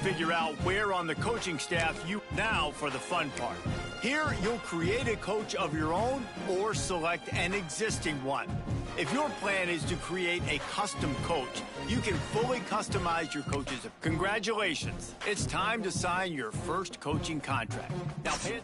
figure out where on the coaching staff now for the fun part. Here, you'll create a coach of your own or select an existing one. If your plan is to create a custom coach, you can fully customize your coaches. Congratulations. It's time to sign your first coaching contract. Now, hit.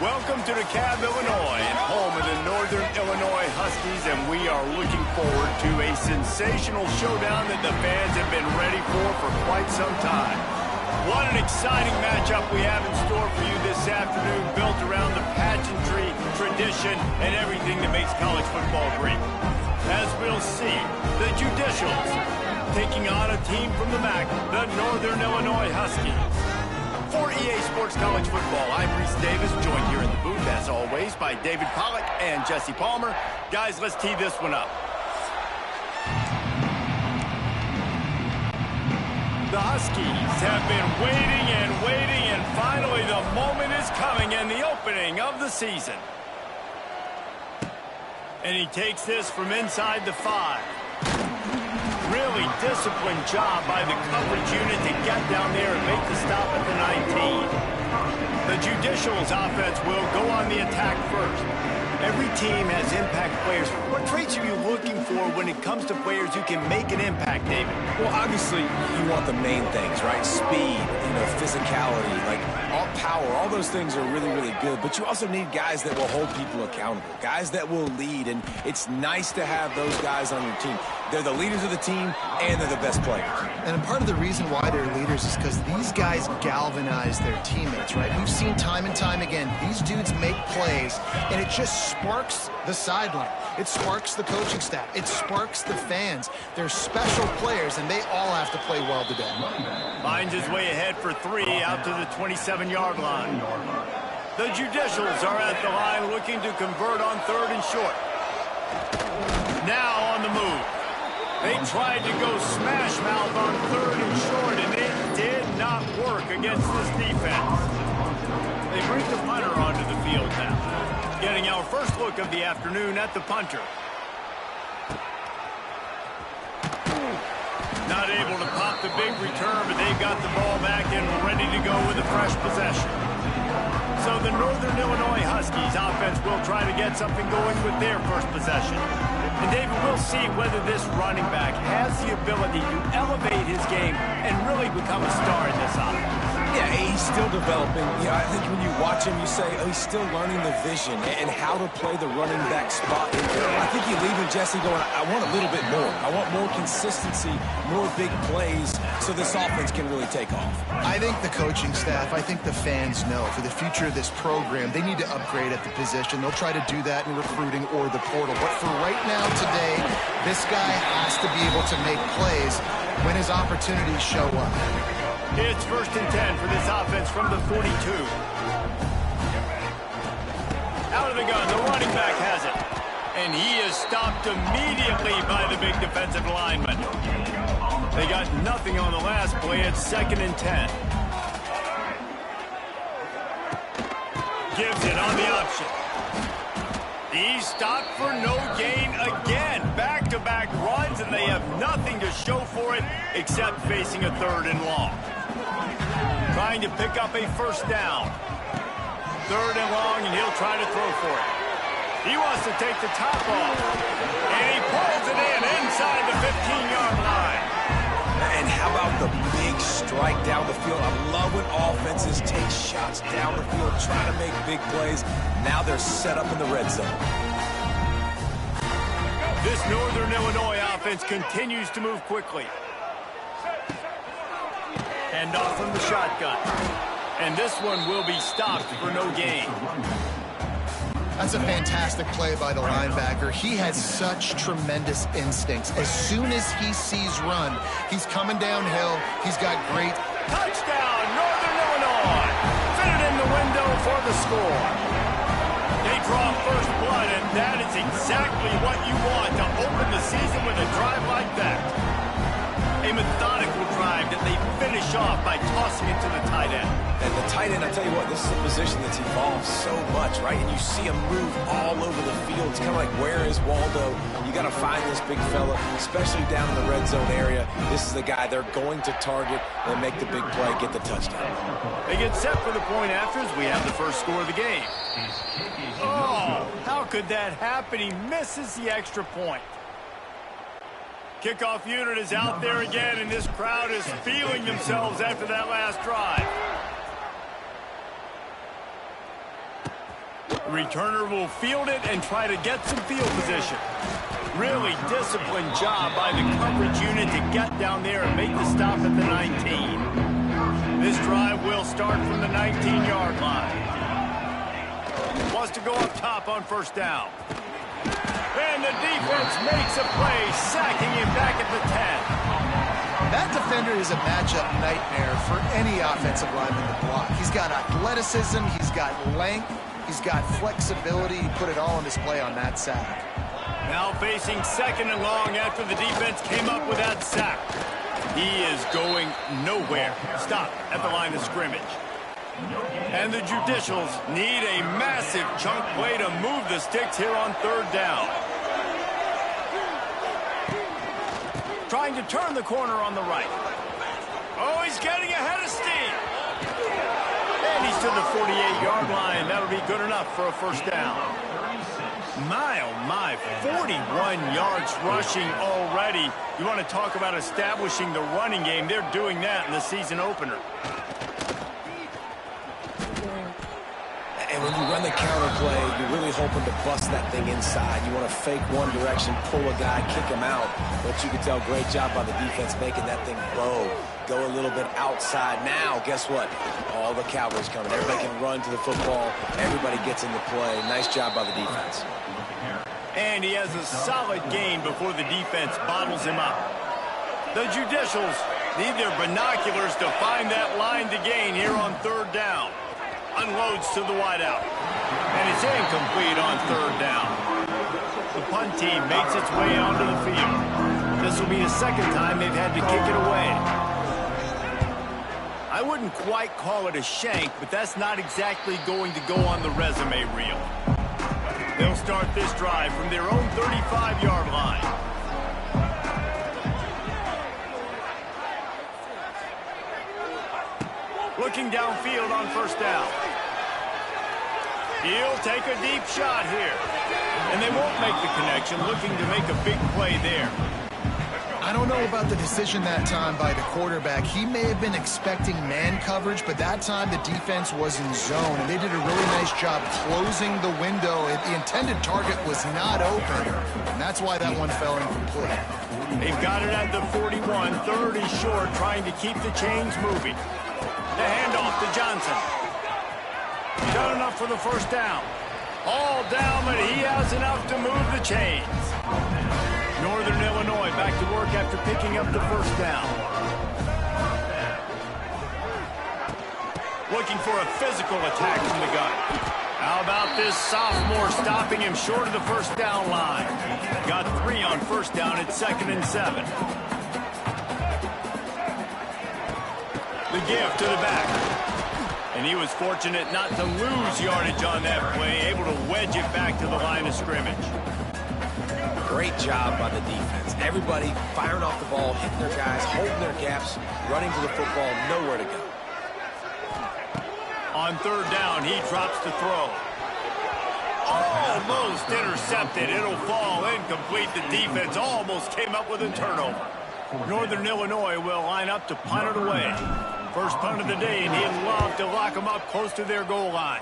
Welcome to DeKalb, Illinois, and home of the Northern Illinois Huskies, and we are looking forward to a sensational showdown that the fans have been ready for quite some time. What an exciting matchup we have in store for you this afternoon, built around the pageantry, tradition, and everything that makes college football great. As we'll see, the Judicials taking on a team from the MAC, the Northern Illinois Huskies. For EA Sports College Football, I'm Reese Davis, joined here in the booth, as always, by David Pollack and Jesse Palmer. Guys, let's tee this one up. The Huskies have been waiting, and finally the moment is coming in the opening of the season. And he takes this from inside the 5. Really disciplined job by the coverage unit to get down there and make the stop at the 19. The Judicials offense will go on the attack first. Every team has impact players. What traits are you looking for when it comes to players who can make an impact, David? Well, obviously, you want the main things, right? Speed, physicality, like all power, all those things are really, really good. But you also need guys that will hold people accountable, guys that will lead. And it's nice to have those guys on your team. They're the leaders of the team, and they're the best players. And part of the reason why they're leaders is because these guys galvanize their teammates, right? We've seen time and time again, these dudes make plays, and it just sparks the sideline. It sparks the coaching staff. It sparks the fans. They're special players, and they all have to play well today. Finds his way ahead for 3 out to the 27-yard line. The Judicials are at the line looking to convert on 3rd and short. Now on the move. They tried to go smash mouth on 3rd and short, and it did not work against this defense. They bring the punter onto the field now. Getting our first look of the afternoon at the punter. Not able to pop the big return, but they've got the ball back and ready to go with a fresh possession. So the Northern Illinois Huskies offense will try to get something going with their first possession. And David, we'll see whether this running back has the ability to elevate his game and really become a star in this offense. Yeah, he's still developing. I think when you watch him, you say, oh, he's still learning the vision and how to play the running back spot. I think you leave him, Jesse, going, I want a little bit more. I want more consistency, more big plays, so this offense can really take off. I think the coaching staff, I think the fans know for the future of this program, they need to upgrade at the position. They'll try to do that in recruiting or the portal. But for right now, today, this guy has to be able to make plays when his opportunities show up. It's 1st and 10 for this offense from the 42. Out of the gun, the running back has it. And he is stopped immediately by the big defensive lineman. They got nothing on the last play. It's 2nd and 10. Gives it on the option. He's stopped for no gain again. Back-to-back runs, and they have nothing to show for it except facing a 3rd and long. Trying to pick up a 1st down. 3rd and long, and he'll try to throw for it. He wants to take the top off. And he pulls it in inside the 15-yard line. And how about the big strike down the field? I love when offenses take shots down the field, try to make big plays. Now they're set up in the red zone. This Northern Illinois offense continues to move quickly. Hand off from the shotgun. And this one will be stopped for no gain. That's a fantastic play by the linebacker. He has such tremendous instincts. As soon as he sees run, he's coming downhill. He's got great... Touchdown, Northern Illinois! Fit it in the window for the score. They draw first blood, and that is exactly what you want to open the season with a drive like that. A methodical drive that they finish off by tossing it to the tight end. And the tight end, I tell you what, this is a position that's evolved so much, right? And you see him move all over the field. It's kind of like, where is Waldo? You got to find this big fella, especially down in the red zone area. This is the guy they're going to target and make the big play, get the touchdown. They get set for the point after as we have the first score of the game. Oh, how could that happen? He misses the extra point. Kickoff unit is out there again, and this crowd is feeling themselves after that last drive. The returner will field it and try to get some field position. Really disciplined job by the coverage unit to get down there and make the stop at the 19. This drive will start from the 19-yard line. Wants to go up top on first down. And the defense makes a play, sacking him back at the 10. That defender is a matchup nightmare for any offensive lineman to block. He's got athleticism, he's got length, he's got flexibility. He put it all on display on that sack. Now facing second and long after the defense came up with that sack. He is going nowhere. Stop at the line of scrimmage. And the Judicials need a massive chunk play to move the sticks here on third down. Trying to turn the corner on the right. Oh, he's getting ahead of steam. And he's to the 48-yard line. That'll be good enough for a first down. My, oh my, 41 yards rushing already. You want to talk about establishing the running game. They're doing that in the season opener. And when you run the counter play, you're really hoping to bust that thing inside. You want to fake one direction, pull a guy, kick him out. But you can tell, great job by the defense making that thing bow. Go a little bit outside. Now, guess what? All the Cowboys coming. Everybody can run to the football. Everybody gets into play. Nice job by the defense. And he has a solid gain before the defense bottles him up. The Judicials need their binoculars to find that line to gain here on third down. Unloads to the wideout. And it's incomplete on third down. The punt team makes its way onto the field. This will be the second time they've had to kick it away. I wouldn't quite call it a shank, but that's not exactly going to go on the resume reel. They'll start this drive from their own 35-yard line. Looking downfield on first down. He'll take a deep shot here. And they won't make the connection, looking to make a big play there. I don't know about the decision that time by the quarterback. He may have been expecting man coverage, but that time the defense was in zone, and they did a really nice job closing the window. The intended target was not open, and that's why that one fell incomplete. They've got it at the 41, third is short, trying to keep the chains moving. The handoff to Johnson. Done enough for the first down. All down, but he has enough to move the chains. Northern Illinois back to work after picking up the first down. Looking for a physical attack from the gun. How about this sophomore stopping him short of the first down line? Got 3 on first down at 2nd and 7. The give to the back. And he was fortunate not to lose yardage on that play, able to wedge it back to the line of scrimmage. Great job by the defense. Everybody firing off the ball, hitting their guys, holding their gaps, running to the football, nowhere to go. On third down, he drops to throw. Almost intercepted. It'll fall incomplete. The defense almost came up with a turnover. Northern Illinois will line up to punt it away. First punt of the day, and he'd love to lock them up close to their goal line.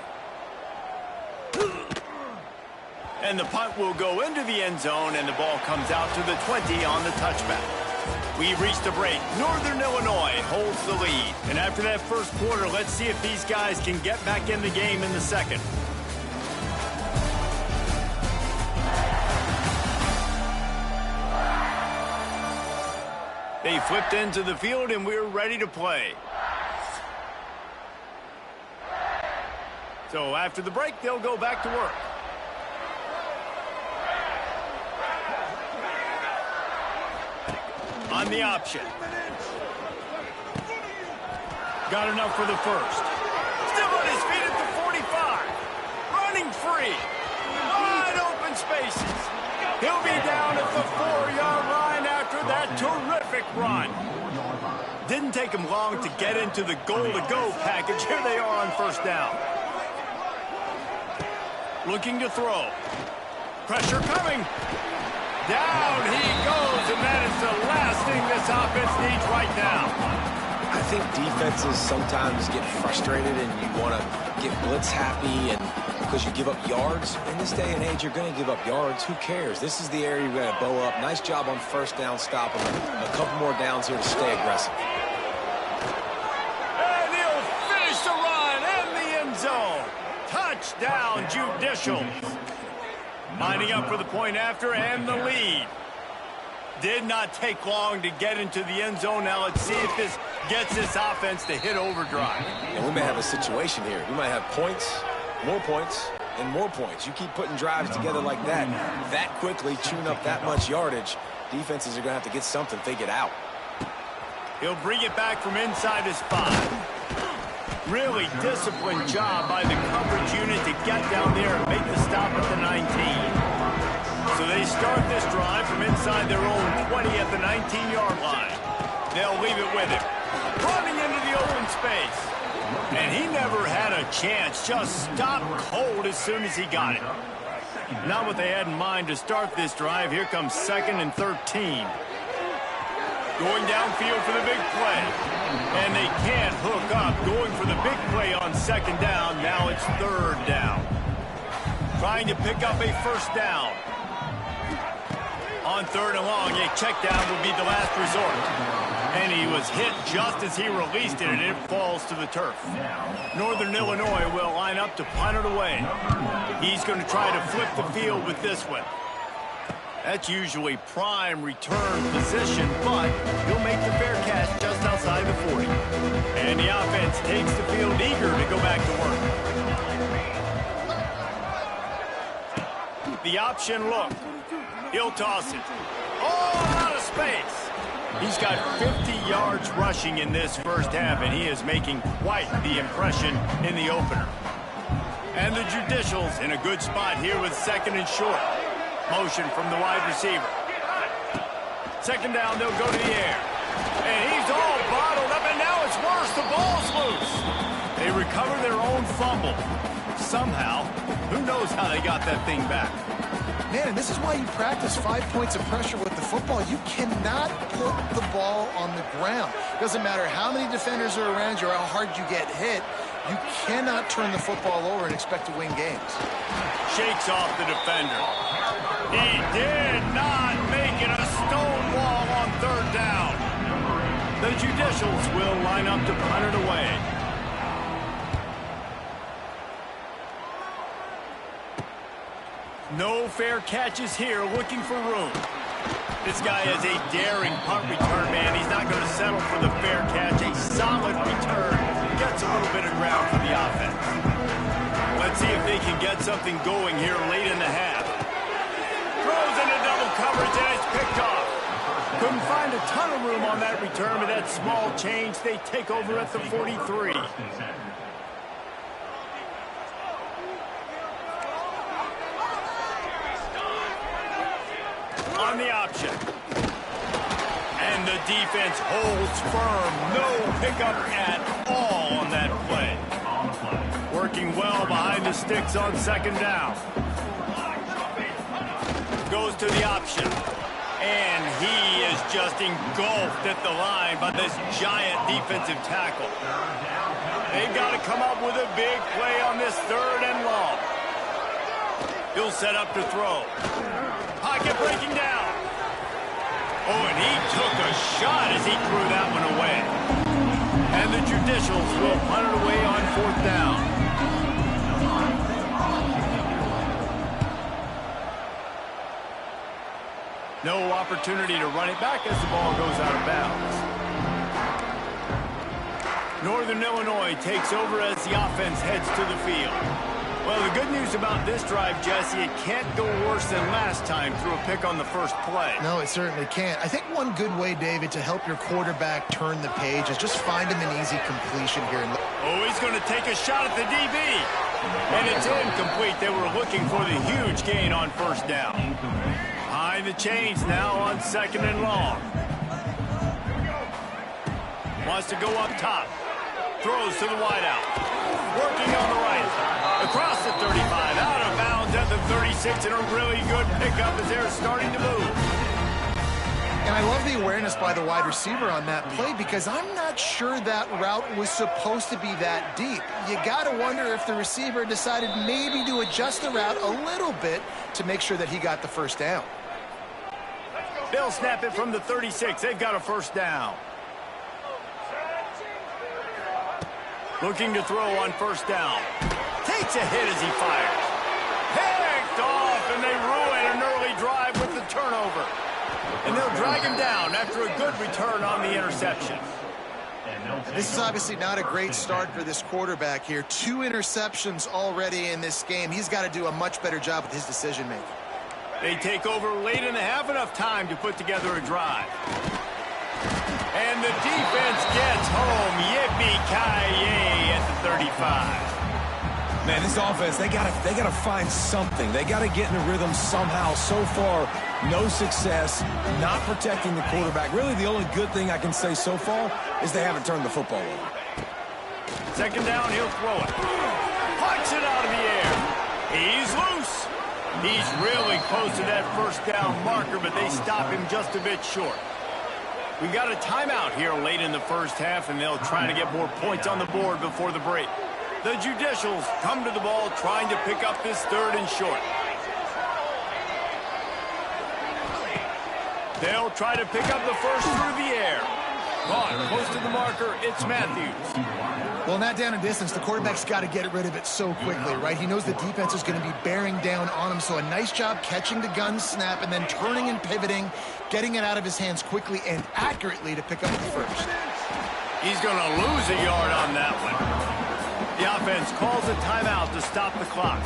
And the punt will go into the end zone, and the ball comes out to the 20 on the touchback. We've reached a break. Northern Illinois holds the lead. And after that first quarter, let's see if these guys can get back in the game in the second. They flipped into the field, and we're ready to play. So after the break, they'll go back to work. On the option. Got enough for the first. Still on his feet at the 45. Running free. Wide open spaces. He'll be down at the 4-yard line after that terrific run. Didn't take him long to get into the goal-to-go package. Here they are on first down. Looking to throw. Pressure coming. Down he goes, and that is the last thing this offense needs right now. I think defenses sometimes get frustrated and you want to get blitz happy and because you give up yards. In this day and age, you're going to give up yards. Who cares? This is the area you're going to bow up. Nice job on first down, stopping them. A couple more downs here to stay aggressive. And he'll finish the run in the end zone. Touchdown, Judicials. Lining up for the point after and the lead. Did not take long to get into the end zone. Now let's see if this gets this offense to hit overdrive. And we may have a situation here. We might have points, and more points. You keep putting drives together like that quickly, chewing up that much yardage, defenses are going to have to get something figured out. He'll bring it back from inside his 5. Really disciplined job by the coverage unit to get down there and make the stop at the 19. So they start this drive from inside their own 20 at the 19-yard line. They'll leave it with him. Running into the open space. And he never had a chance. Just stopped cold as soon as he got it. Not what they had in mind to start this drive. Here comes 2nd and 13. Going downfield for the big play. And they can't hook up. Going for the big play on 2nd down. Now it's 3rd down. Trying to pick up a first down. On 3rd and long, a check down would be the last resort. And he was hit just as he released it, and it falls to the turf. Northern Illinois will line up to punt it away. He's going to try to flip the field with this one. That's usually prime return position, but he'll make the fair catch just outside the 40. And the offense takes the field eager to go back to work. The option look. He'll toss it. Oh, out of space. He's got 50 yards rushing in this first half, and he is making quite the impression in the opener. And the Judicials in a good spot here with 2nd and short. Motion from the wide receiver. 2nd down, they'll go to the air. And he's all bottled up, and now it's worse. The ball's loose. They recover their own fumble. Somehow, who knows how they got that thing back. Man, and this is why you practice 5 points of pressure with the football. You cannot put the ball on the ground. Doesn't matter how many defenders are around you or how hard you get hit. You cannot turn the football over and expect to win games. Shakes off the defender. He did not make it a stone wall on 3rd down. The Judicials will line up to punt it away. No fair catches here, looking for room. This guy is a daring punt return man. He's not going to settle for the fair catch. A solid return. Gets a little bit of ground for the offense. Let's see if they can get something going here late in the half. Throws into double coverage and it's picked off. Couldn't find a ton of room on that return, but that small change, they take over at the 43. On the option. And the defense holds firm. No pickup at all on that play. Working well behind the sticks on 2nd down. Goes to the option. And he is just engulfed at the line by this giant defensive tackle. They've got to come up with a big play on this 3rd and long. He'll set up to throw. Pocket breaking down. Oh, and he took a shot as he threw that one away. And the Judicials will punt it away on 4th down. No opportunity to run it back as the ball goes out of bounds. Northern Illinois takes over as the offense heads to the field. Well, the good news about this drive, Jesse, it can't go worse than last time through a pick on the first play. No, it certainly can't. I think one good way, David, to help your quarterback turn the page is just find him an easy completion here. Oh, he's going to take a shot at the DB. And it's incomplete. They were looking for the huge gain on 1st down. Behind the chains now on 2nd and long. Wants to go up top. Throws to the wideout. Working on the right. Across the 35. Out of bounds at the 36. And a really good pickup as they're starting to move. And I love the awareness by the wide receiver on that play because I'm not sure that route was supposed to be that deep. You got to wonder if the receiver decided maybe to adjust the route a little bit to make sure that he got the first down. They'll snap it from the 36. They've got a first down. Looking to throw on first down. Takes a hit as he fires. Picked off, and they ruin an early drive with the turnover. And they'll drag him down after a good return on the interception. This is obviously not a great start for this quarterback here. 2 interceptions already in this game. He's got to do a much better job with his decision-making. They take over late in the half, enough time to put together a drive. And the defense gets home. Yippee-ki-yay at the 35. Man, this offense, they gotta find something. They gotta get in a rhythm somehow. So far, no success, not protecting the quarterback. Really, the only good thing I can say so far is they haven't turned the football over. Second down, he'll throw it. Punch it out of the air. He's loose. He's really close to that first down marker, but they stop him just a bit short. We've got a timeout here late in the first half, and they'll try to get more points on the board before the break. The Judicials come to the ball trying to pick up this 3rd and short. They'll try to pick up the first through the air. Caught close to the marker, it's Matthews. Well, not down in distance. The quarterback's got to get rid of it so quickly, right? He knows the defense is going to be bearing down on him, so a nice job catching the gun snap and then turning and pivoting, getting it out of his hands quickly and accurately to pick up the first. He's going to lose a yard on that one. The offense calls a timeout to stop the clock.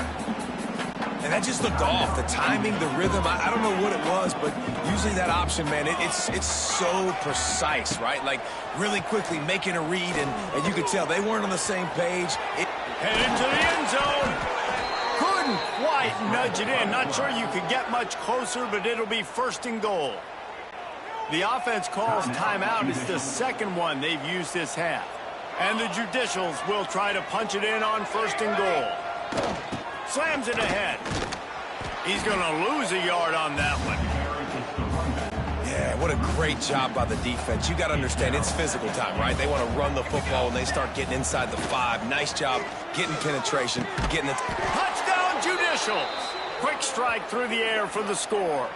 And that just looked off. The timing, the rhythm, I don't know what it was, but usually that option, man, it's so precise, right? Like, really quickly making a read, and you could tell they weren't on the same page. Headed to the end zone. Couldn't quite nudge it in. Not sure you could get much closer, but it'll be 1st and goal. The offense calls timeout. It's the second one they've used this half. And the Judicials will try to punch it in on 1st and goal. Slams it ahead. He's going to lose a yard on that one. Yeah, what a great job by the defense. You got to understand, it's physical time, right? They want to run the football, and they start getting inside the 5. Nice job getting penetration, getting it. Touchdown, Judicials. Quick strike through the air for the score.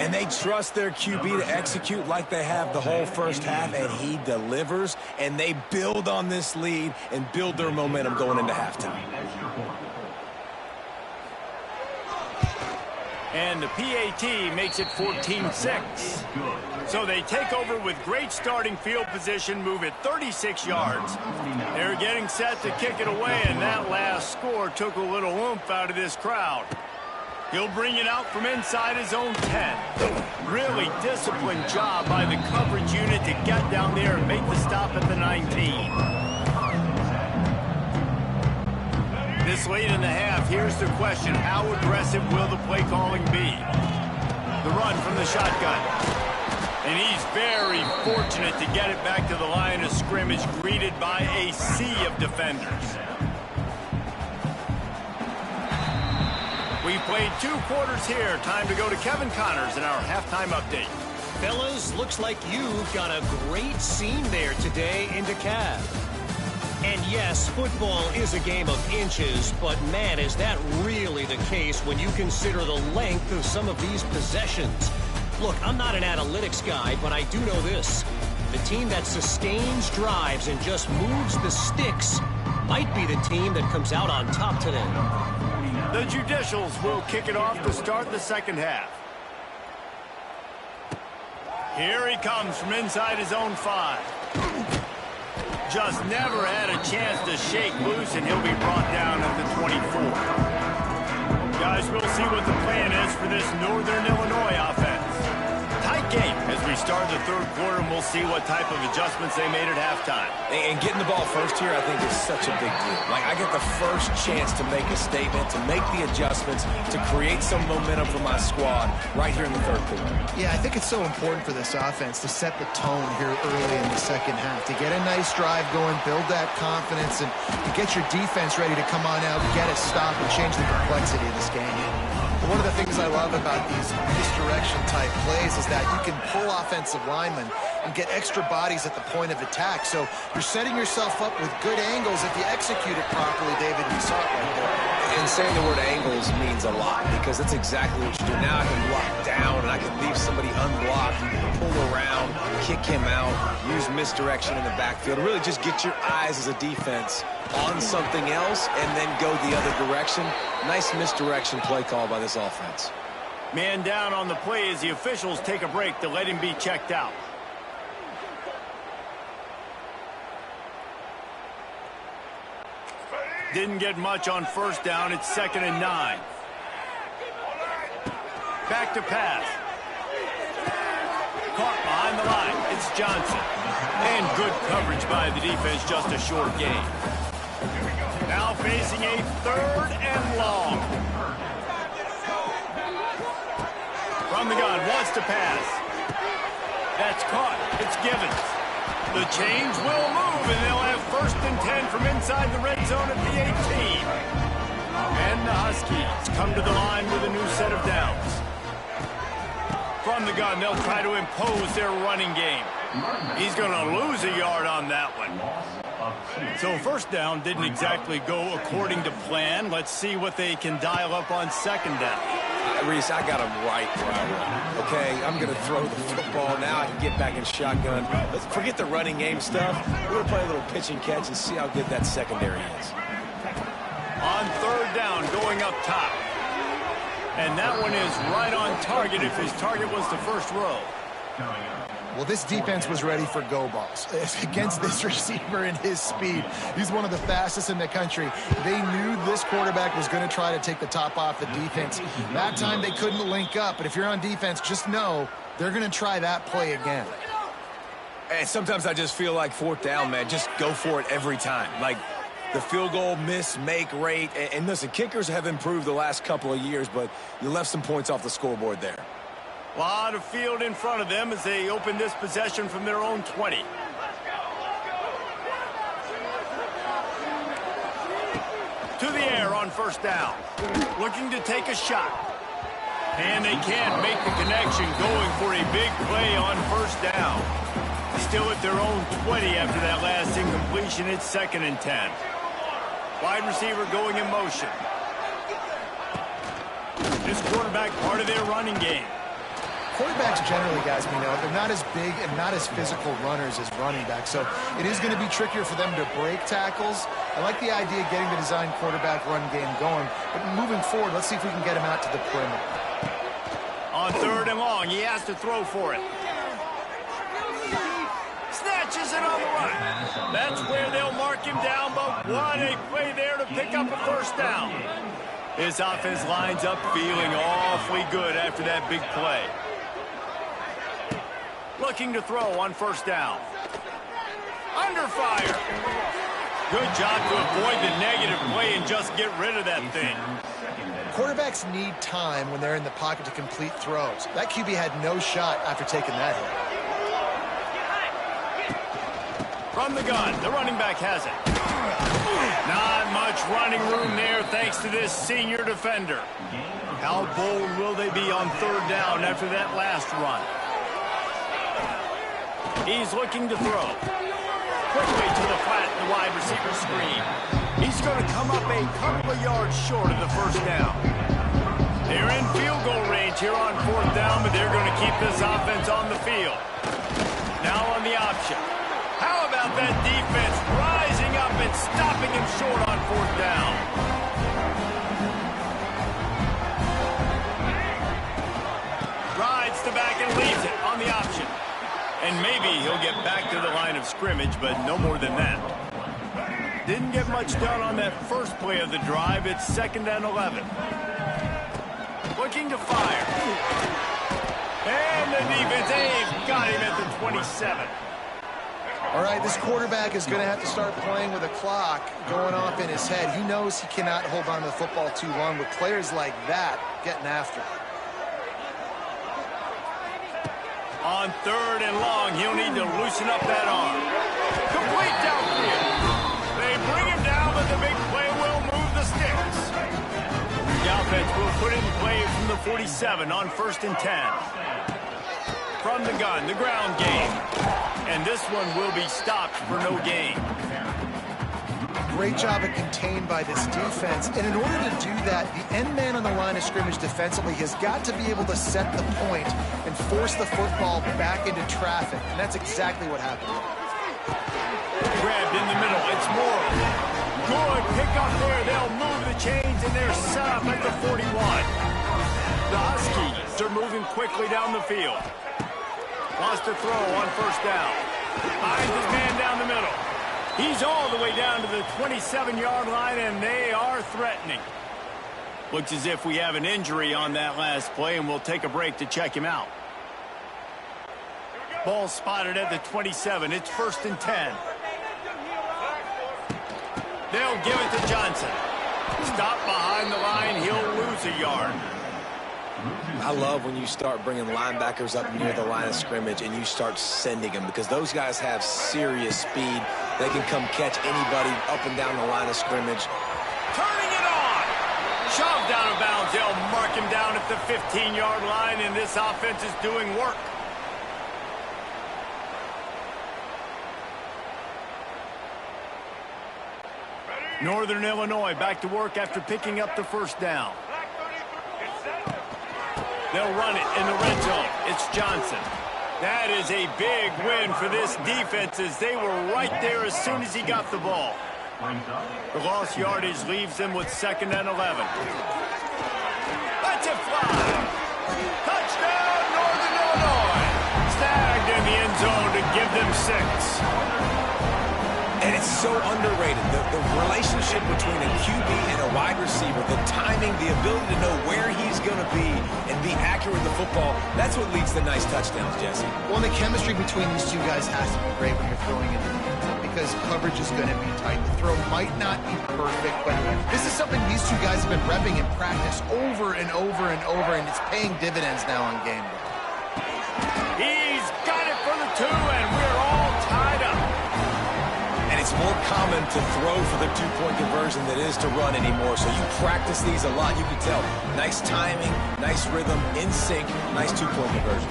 And they trust their QB to execute like they have the whole first half, and he delivers, and they build on this lead and build their momentum going into halftime. And the PAT makes it 14-6. So they take over with great starting field position, move it 36 yards. They're getting set to kick it away, and that last score took a little oomph out of this crowd. He'll bring it out from inside his own 10. Really disciplined job by the coverage unit to get down there and make the stop at the 19. This late in the half, here's the question. How aggressive will the play calling be? The run from the shotgun. And he's very fortunate to get it back to the line of scrimmage, greeted by a sea of defenders. We played 2 quarters here. Time to go to Kevin Connors in our halftime update. Fellas, looks like you've got a great scene there today in DeKalb. And yes, football is a game of inches, but man, is that really the case when you consider the length of some of these possessions. Look, I'm not an analytics guy, but I do know this. The team that sustains drives and just moves the sticks might be the team that comes out on top today. The Judicials will kick it off to start the second half. Here he comes from inside his own 5. Just never had a chance to shake loose, and he'll be brought down at the 24. Guys, we'll see what the plan is for this Northern Illinois offense. Tight game as we start the 3rd quarter, and we'll see what type of adjustments they made at halftime. And getting the ball first here, I think, is such a big deal. Like, I get the first chance to make a statement, to make the adjustments, to create some momentum for my squad right here in the 3rd quarter. Yeah, I think it's so important for this offense to set the tone here early in the second half, to get a nice drive going, build that confidence, and to get your defense ready to come on out, get a stop, and change the complexity of this game. One of the things I love about these misdirection type plays is that you can pull offensive linemen and get extra bodies at the point of attack. So you're setting yourself up with good angles. If you execute it properly, David, you saw it right there. And saying the word angles means a lot because that's exactly what you do. Now I can block down and I can leave somebody unblocked, pull around, kick him out, use misdirection in the backfield. Really just get your eyes as a defense on something else and then go the other direction. Nice misdirection play call by this offense. Man down on the play as the officials take a break to let him be checked out. Didn't get much on first down. It's 2nd and 9. Back to pass. Caught behind the line. It's Johnson. And good coverage by the defense, just a short gain. Now facing a 3rd and long. From the gun, wants to pass. That's caught. It's Givens. The change will move, and they'll have 1st and 10 from inside the red zone at the 18. And the Huskies come to the line with a new set of downs. From the gun, they'll try to impose their running game. He's going to lose a yard on that one. So first down didn't exactly go according to plan. Let's see what they can dial up on 2nd down. Reese, I got him right where I want. Okay, I'm going to throw the football. Now I can get back in shotgun. Let's forget the running game stuff. We're going to play a little pitch and catch and see how good that secondary is. On 3rd down, going up top. And that one is right on target if his target was the first row. Well, this defense was ready for go balls. Against this receiver and his speed, he's one of the fastest in the country. They knew this quarterback was going to try to take the top off the defense. That time they couldn't link up, but if you're on defense, just know they're going to try that play again. And sometimes I just feel like 4th down, man, just go for it every time. Like the field goal miss, make rate. And listen, kickers have improved the last couple of years, but you left some points off the scoreboard there. A lot of field in front of them as they open this possession from their own 20. To the air on 1st down. Looking to take a shot. And they can't make the connection, going for a big play on 1st down. Still at their own 20 after that last incompletion. It's 2nd and 10. Wide receiver going in motion. This quarterback part of their running game. Quarterbacks generally, guys, we know, they're not as big and not as physical runners as running backs, so it is going to be trickier for them to break tackles. I like the idea of getting the design quarterback run game going, but moving forward, let's see if we can get him out to the perimeter. On 3rd and long, he has to throw for it. Snatches it on the run. That's where they'll mark him down, but what a play there to pick up a 1st down. His offense lines up feeling awfully good after that big play. Looking to throw on 1st down. Under fire. Good job to avoid the negative play and just get rid of that thing. Quarterbacks need time when they're in the pocket to complete throws. That QB had no shot after taking that hit. From the gun, the running back has it. Not much running room there thanks to this senior defender. How bold will they be on 3rd down after that last run? He's looking to throw. Quickly to the flat, the wide receiver screen. He's going to come up a couple of yards short of the 1st down. They're in field goal range here on 4th down, but they're going to keep this offense on the field. Now on the option. How about that defense rising up and stopping him short on 4th down? Rides the back and leaves it on the option. And maybe he'll get back to the line of scrimmage, but no more than that. Didn't get much done on that first play of the drive. It's 2nd and 11. Looking to fire. And the defense, they've got him at the 27. All right, this quarterback is going to have to start playing with a clock going off in his head. He knows he cannot hold on to the football too long with players like that getting after him. On 3rd and long, he'll need to loosen up that arm. Complete downfield. They bring him down, but the big play will move the sticks. Now offense will put it in play from the 47 on 1st and 10. From the gun, the ground game. And this one will be stopped for no gain. Great job of contained by this defense. And in order to do that, the end man on the line of scrimmage defensively has got to be able to set the point and force the football back into traffic. And that's exactly what happened. Grabbed in the middle. It's Morrow. Good pick up there. They'll move the chains, and they're set up at the 41. The Huskies are moving quickly down the field. Wants to throw on 1st down. Finds his man down the middle. He's all the way down to the 27-yard line, and they are threatening. Looks as if we have an injury on that last play, and we'll take a break to check him out. Ball spotted at the 27. It's 1st and 10. They'll give it to Johnson. Stop behind the line. He'll lose a yard. I love when you start bringing linebackers up near the line of scrimmage and you start sending them, because those guys have serious speed. They can come catch anybody up and down the line of scrimmage. Turning it on. Shoved out of bounds. They'll mark him down at the 15-yard line, and this offense is doing work. Northern Illinois back to work after picking up the 1st down. They'll run it in the red zone. It's Johnson. That is a big win for this defense, as they were right there as soon as he got the ball. The lost yardage leaves them with 2nd and 11. Let's it fly. Touchdown, Northern Illinois. Snagged in the end zone to give them 6. And it's so underrated. The relationship between a QB and a wide receiver, the timing, the ability to know where he's going to be and be accurate with the football, that's what leads to nice touchdowns, Jesse. Well, the chemistry between these two guys has to be great when you're throwing it in, because coverage is going to be tight. The throw might not be perfect, but this is something these two guys have been repping in practice over and over and over, and it's paying dividends now on game day. He's got it for the 2, and we're all tied up. It's more common to throw for the 2-point conversion than it is to run anymore. So you practice these a lot. You can tell. Nice timing, nice rhythm, in sync, nice 2-point conversion.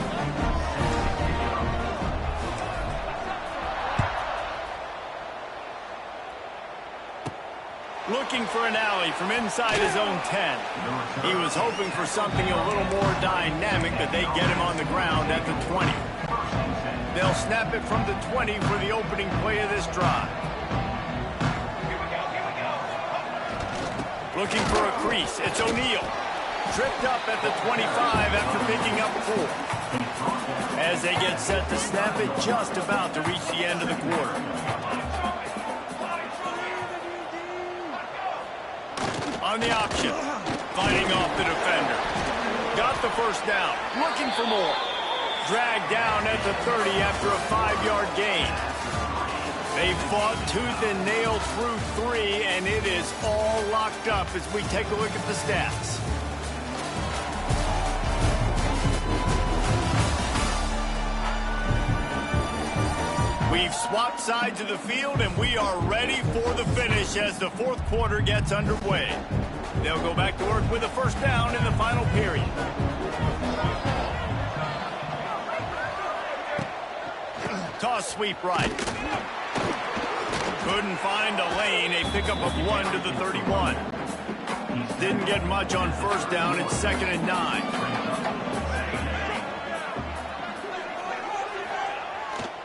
Looking for an alley from inside his own 10. He was hoping for something a little more dynamic, but they get him on the ground at the 20. They'll snap it from the 20 for the opening play of this drive. Looking for a crease. It's O'Neal. Tripped up at the 25 after picking up 4. As they get set to snap it, just about to reach the end of the quarter. On the option. Fighting off the defender. Got the 1st down. Looking for more. Dragged down at the 30 after a 5-yard gain. They fought tooth and nail through 3, and it is all locked up as we take a look at the stats. We've swapped sides of the field, and we are ready for the finish as the 4th quarter gets underway. They'll go back to work with a 1st down in the final period. Toss sweep right. Couldn't find a lane. A pickup of 1 to the 31. Didn't get much on 1st down. It's 2nd and 9.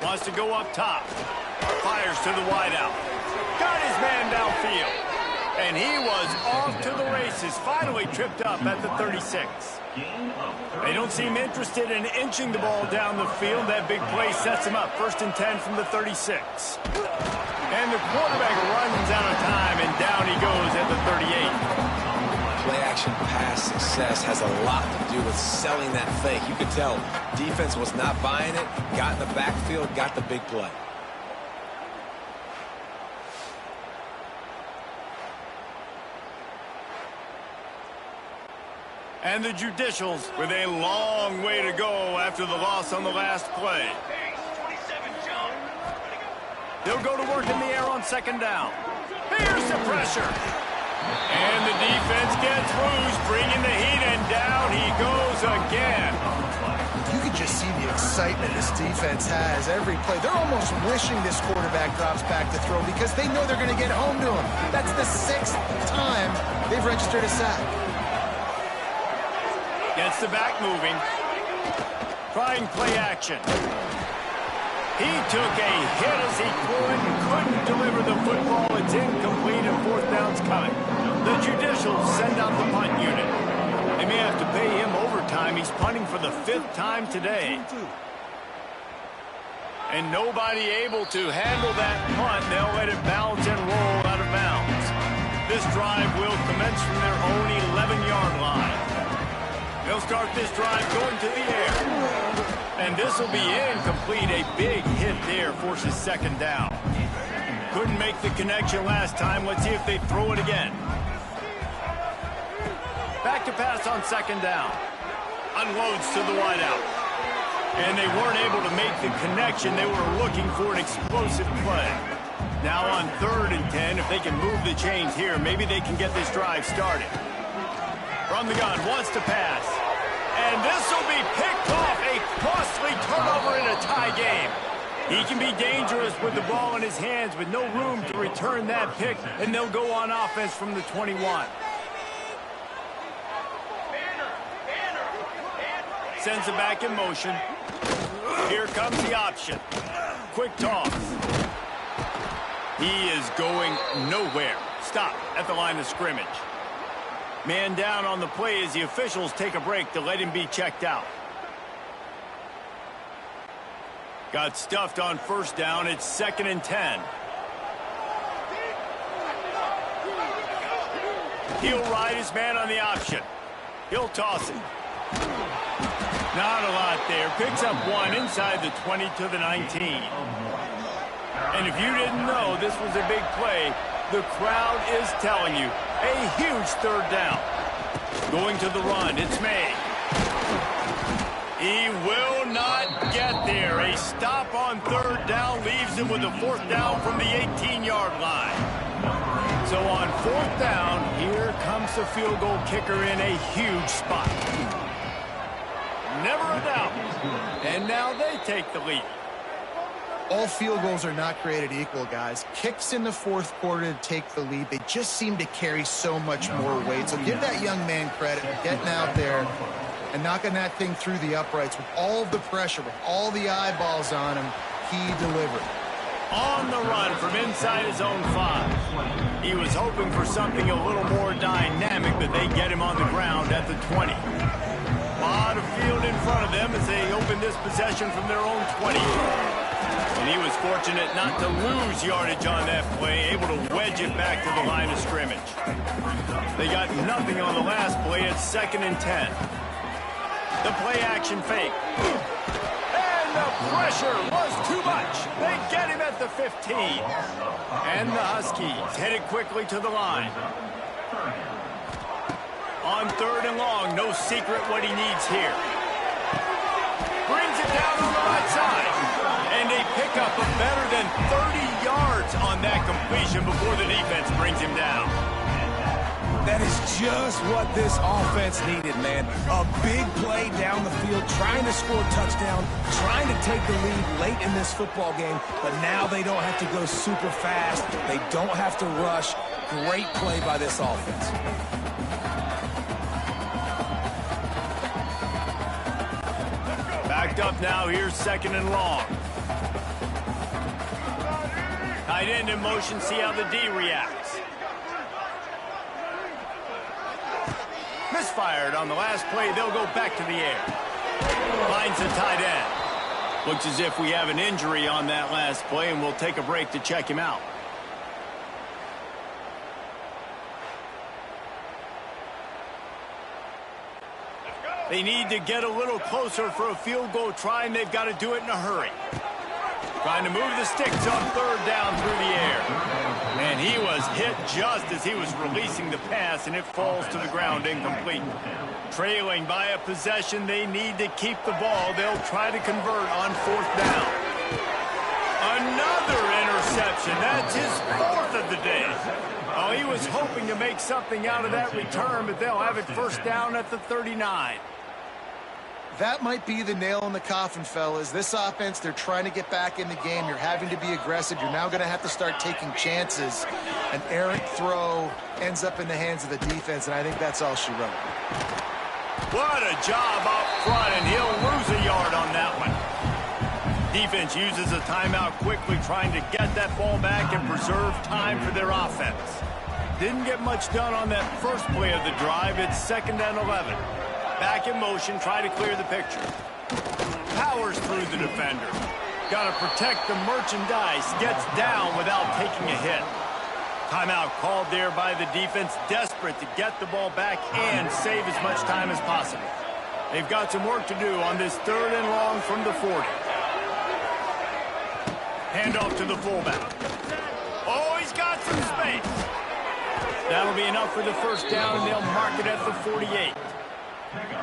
Wants to go up top. Fires to the wideout. Got his man downfield. And he was off to the races. Finally tripped up at the 36. They don't seem interested in inching the ball down the field. That big play sets him up. 1st and 10 from the 36. And the quarterback runs out of time, and down he goes at the 38. Play-action pass success has a lot to do with selling that fake. You could tell defense was not buying it, got in the backfield, got the big play. And the Judicials with a long way to go after the loss on the last play. They'll go to work in the air on 2nd down. Here's the pressure. And the defense gets loose, bringing the heat, and down he goes again. You can just see the excitement this defense has every play. They're almost wishing this quarterback drops back to throw because they know they're going to get home to him. That's the 6th time they've registered a sack. Gets the back moving. Trying play action. He took a hit as he couldn't deliver the football. It's incomplete and 4th down's coming. The judicials send out the punt unit. They may have to pay him overtime. He's punting for the 5th time today. And nobody able to handle that punt. They'll let it bounce and roll out of bounds. This drive will commence from their own 11-yard line. They'll start this drive going to the air. And this will be incomplete. A big hit there forces 2nd down. Couldn't make the connection last time. Let's see if they throw it again. Back to pass on 2nd down. Unloads to the wideout. And they weren't able to make the connection. They were looking for an explosive play. Now on 3rd and 10, if they can move the chains here, maybe they can get this drive started. From the gun, wants to pass. And this will be picked off. A costly turnover in a tie game. He can be dangerous with the ball in his hands, but no room to return that pick, and they'll go on offense from the 21. Sends it back in motion. Here comes the option. Quick toss. He is going nowhere. Stop at the line of scrimmage. Man down on the play as the officials take a break to let him be checked out. Got stuffed on 1st down. It's 2nd and 10. He'll ride his man on the option. He'll toss it. Not a lot there. Picks up 1 inside the 20 to the 19. And if you didn't know this was a big play, the crowd is telling you. A huge 3rd down. Going to the run. It's May. He will not get there. A stop on 3rd down leaves him with a 4th down from the 18-yard line. So on 4th down, here comes the field goal kicker in a huge spot. Never a doubt. And now they take the lead. All field goals are not created equal, guys. Kicks in the 4th quarter to take the lead. They just seem to carry so much more weight. So give that young man credit for getting out there and knocking that thing through the uprights with all of the pressure, with all the eyeballs on him. He delivered. On the run from inside his own 5. He was hoping for something a little more dynamic, but they get him on the ground at the 20. A lot of field in front of them as they open this possession from their own 20. And he was fortunate not to lose yardage on that play, able to wedge it back to the line of scrimmage. They got nothing on the last play. It's 2nd and 10. The play action fake. And the pressure was too much. They get him at the 15. And the Huskies headed quickly to the line. On 3rd and long, no secret what he needs here. Brings it down on the right side. And they pick up a better than 30 yards on that completion before the defense brings him down. That is just what this offense needed, man. A big play down the field, trying to score a touchdown, trying to take the lead late in this football game, but now they don't have to go super fast. They don't have to rush. Great play by this offense. Backed up now, here's 2nd and long. Tight end in motion, see how the D reacts. Misfired on the last play, they'll go back to the air. Finds the tight end. Looks as if we have an injury on that last play, and we'll take a break to check him out. They need to get a little closer for a field goal try, and they've got to do it in a hurry. Trying to move the sticks on 3rd down through the air. And he was hit just as he was releasing the pass, and it falls to the ground incomplete. Trailing by a possession, they need to keep the ball. They'll try to convert on 4th down. Another interception. That's his 4th of the day. Oh, he was hoping to make something out of that return, but they'll have it first down at the 39. That might be the nail in the coffin, fellas. This offense, they're trying to get back in the game. You're having to be aggressive. You're now going to have to start taking chances. An errant throw ends up in the hands of the defense, and I think that's all she wrote. What a job up front, and he'll lose a yard on that one. Defense uses a timeout quickly, trying to get that ball back and preserve time for their offense. Didn't get much done on that first play of the drive. It's 2nd and 11. Back in motion, try to clear the picture. Powers through the defender. Got to protect the merchandise. Gets down without taking a hit. Timeout called there by the defense, desperate to get the ball back and save as much time as possible. They've got some work to do on this 3rd and long from the 40. Handoff to the fullback. Oh, he's got some space. That'll be enough for the first down, and they'll mark it at the 48.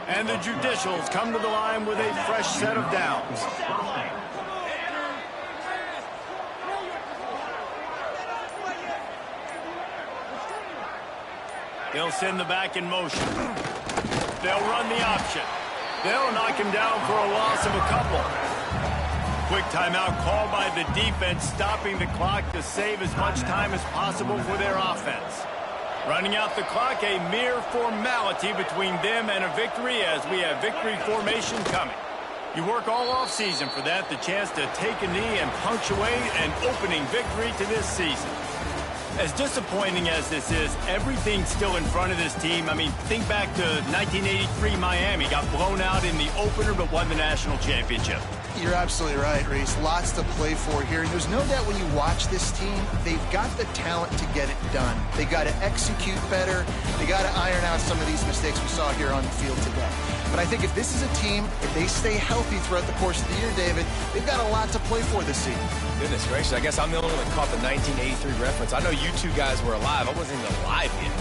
And the Judicials come to the line with a fresh set of downs. They'll send the back in motion. They'll run the option. They'll knock him down for a loss of a couple. Quick timeout called by the defense, stopping the clock to save as much time as possible for their offense. Running out the clock, a mere formality between them and a victory as we have victory formation coming. You work all offseason for that, the chance to take a knee and punctuate an opening victory to this season. As disappointing as this is, everything's still in front of this team. I mean, think back to 1983 Miami. Got blown out in the opener but won the national championship. You're absolutely right, Reese. Lots to play for here. And there's no doubt when you watch this team, they've got the talent to get it done. They got to execute better. They got to iron out some of these mistakes we saw here on the field today. But I think if this is a team, if they stay healthy throughout the course of the year, David, they've got a lot to play for this season. Goodness gracious, I guess I'm the only one that caught the 1983 reference. I know you two guys were alive. I wasn't even alive yet.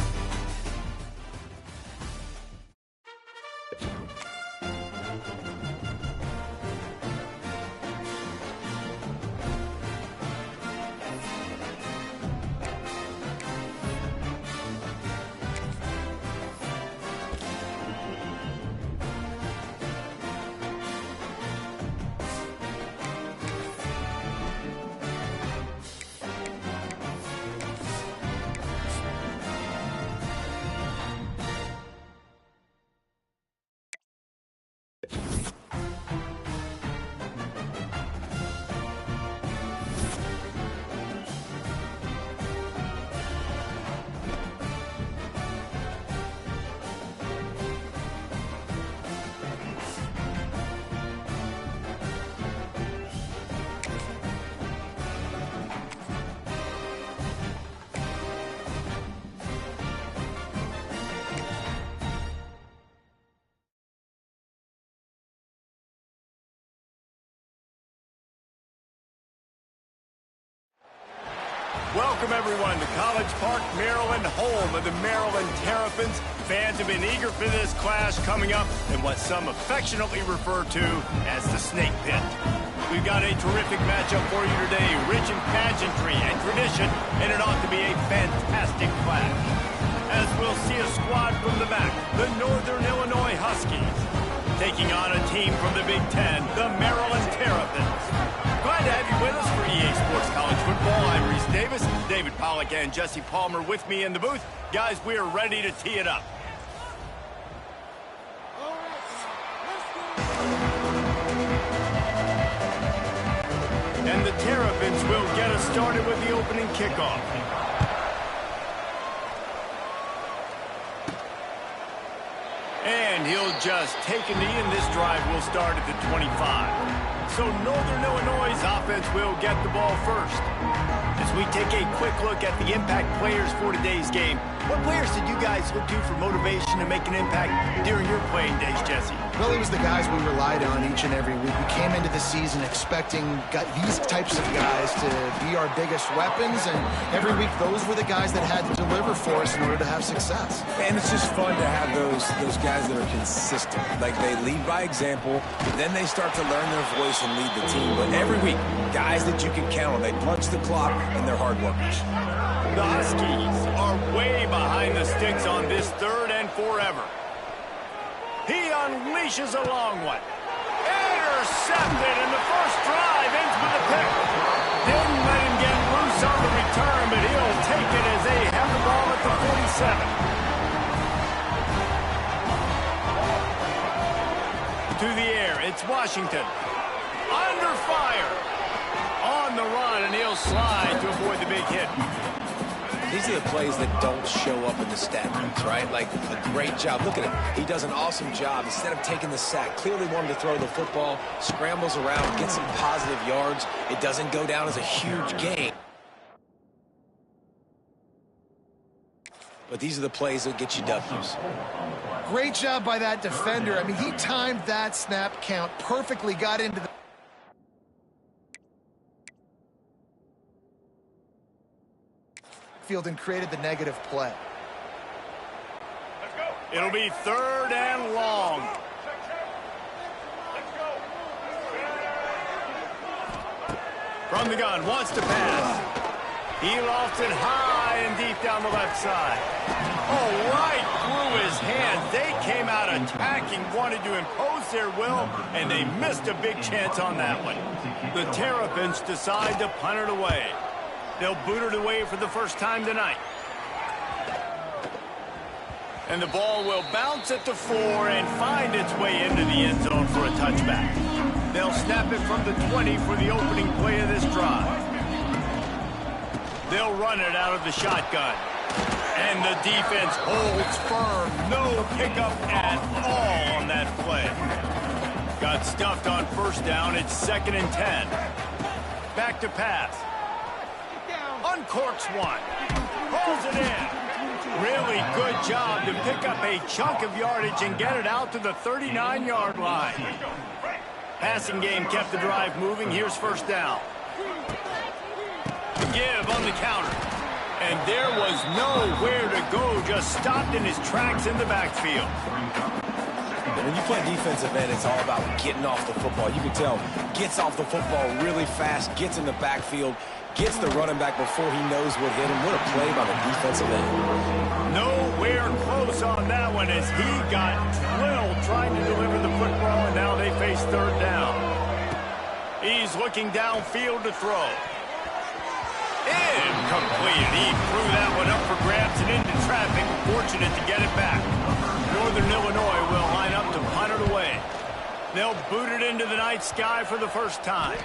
Welcome, everyone, to College Park, Maryland, home of the Maryland Terrapins. Fans have been eager for this clash coming up in what some affectionately refer to as the Snake Pit. We've got a terrific matchup for you today, rich in pageantry and tradition, and it ought to be a fantastic clash. As we'll see a squad from the back, the Northern Illinois Huskies, taking on a team from the Big Ten, the Maryland Terrapins. Glad to have you with us for EA Sports College Football. I'm Reese Davis, David Pollack and Jesse Palmer with me in the booth. Guys, we are ready to tee it up. And the Terrapins will get us started with the opening kickoff. And he'll just take a knee, and this drive will start at the 25. So Northern Illinois' offense will get the ball first. As we take a quick look at the impact players for today's game, what players did you guys look to for motivation to make an impact during your playing days, Jesse? Well, it was the guys we relied on each and every week. We came into the season expecting these types of guys to be our biggest weapons, and every week those were the guys that had to deliver for us in order to have success. And it's just fun to have those guys that are consistent. Like, they lead by example, then they start to learn their voice and lead the team. But every week, guys that you can count on, they punch the clock, and they're hard workers. The Huskies are way behind the sticks on this 3rd and forever. He unleashes a long one. Intercepted, and the first drive ends with a pick. Didn't let him get loose on the return, but he'll take it as they have the ball at the 47. To the air, it's Washington. Under fire. On the run, and he'll slide to avoid the big hit. These are the plays that don't show up in the stat books, right? Like a great job. Look at him. He does an awesome job. Instead of taking the sack, clearly wanted to throw the football, scrambles around, gets some positive yards. It doesn't go down as a huge gain. But these are the plays that get you W's. Great job by that defender. I mean, he timed that snap count perfectly, got into the field and created the negative play. It'll be 3rd and long. From the gun, wants to pass. He lofts it high and deep down the left side. Oh, right through his hands. They came out attacking, wanted to impose their will, and they missed a big chance on that one. The Terrapins decide to punt it away. They'll boot it away for the first time tonight. And the ball will bounce at the 4 and find its way into the end zone for a touchback. They'll snap it from the 20 for the opening play of this drive. They'll run it out of the shotgun. And the defense holds firm. No pickup at all on that play. Got stuffed on 1st down. It's 2nd and 10. Back to pass. Uncorks one. Pulls it in. Really good job to pick up a chunk of yardage and get it out to the 39-yard line. Passing game kept the drive moving. Here's 1st down. Give on the counter. And there was nowhere to go. Just stopped in his tracks in the backfield. When you play defensive end, it's all about getting off the football. You can tell, gets off the football really fast, gets in the backfield, gets the running back before he knows what hit him. What a play by the defensive end. Nowhere close on that one as he got drilled trying to deliver the football, and now they face 3rd down. He's looking downfield to throw. Incomplete. He threw that one up for grabs and into traffic. Fortunate to get it back. Northern Illinois will line up to punt it away. They'll boot it into the night sky for the first time.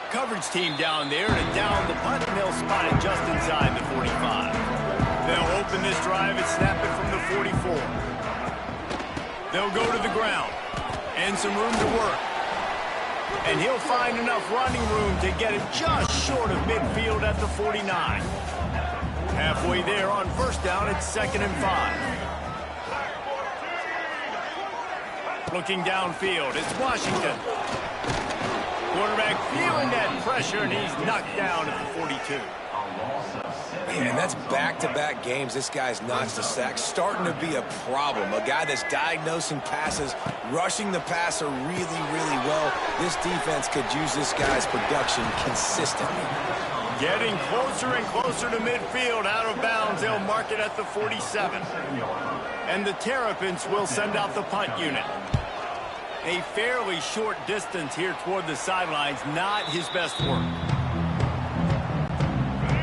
Coverage team down there to down the punt, and they'll spot it just inside the 45. They'll open this drive and snap it from the 44. They'll go to the ground and some room to work. And he'll find enough running room to get it just short of midfield at the 49. Halfway there on 1st down, it's 2nd and 5. Looking downfield, it's Washington. Quarterback feeling that pressure, and he's knocked down at the 42. Man, that's back-to-back games. This guy's notched a sack. Starting to be a problem. A guy that's diagnosing passes, rushing the passer really, really well. This defense could use this guy's production consistently. Getting closer and closer to midfield, out of bounds. They'll mark it at the 47. And the Terrapins will send out the punt unit. A fairly short distance here toward the sidelines, not his best work.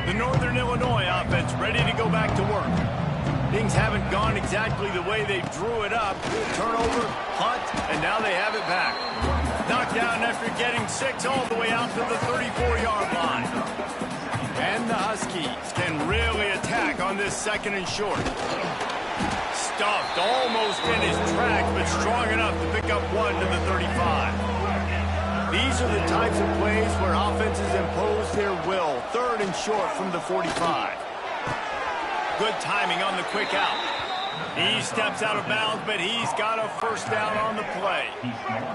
The Northern Illinois offense ready to go back to work. Things haven't gone exactly the way they drew it up. Turnover, punt, and now they have it back. Knocked down after getting 6 all the way out to the 34-yard line. And the Huskies can really attack on this 2nd and short. Stuffed almost in his tracks, but strong enough to pick up 1 to the 35. These are the types of plays where offenses impose their will. 3rd and short from the 45. Good timing on the quick out. He steps out of bounds, but he's got a 1st down on the play.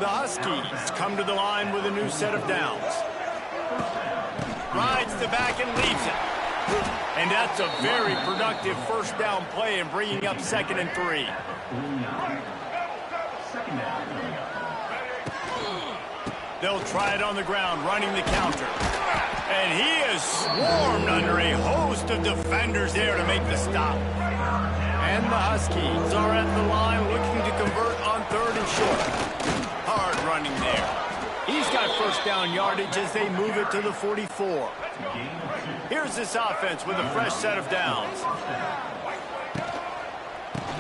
The Huskies come to the line with a new set of downs. Rides the back and leaves it. And that's a very productive 1st down play and bringing up 2nd and 3. They'll try it on the ground, running the counter. And he is swarmed under a host of defenders there to make the stop. And the Huskies are at the line looking to convert on 3rd and short. Hard running there. He's got first down yardage as they move it to the 44. Here's this offense with a fresh set of downs.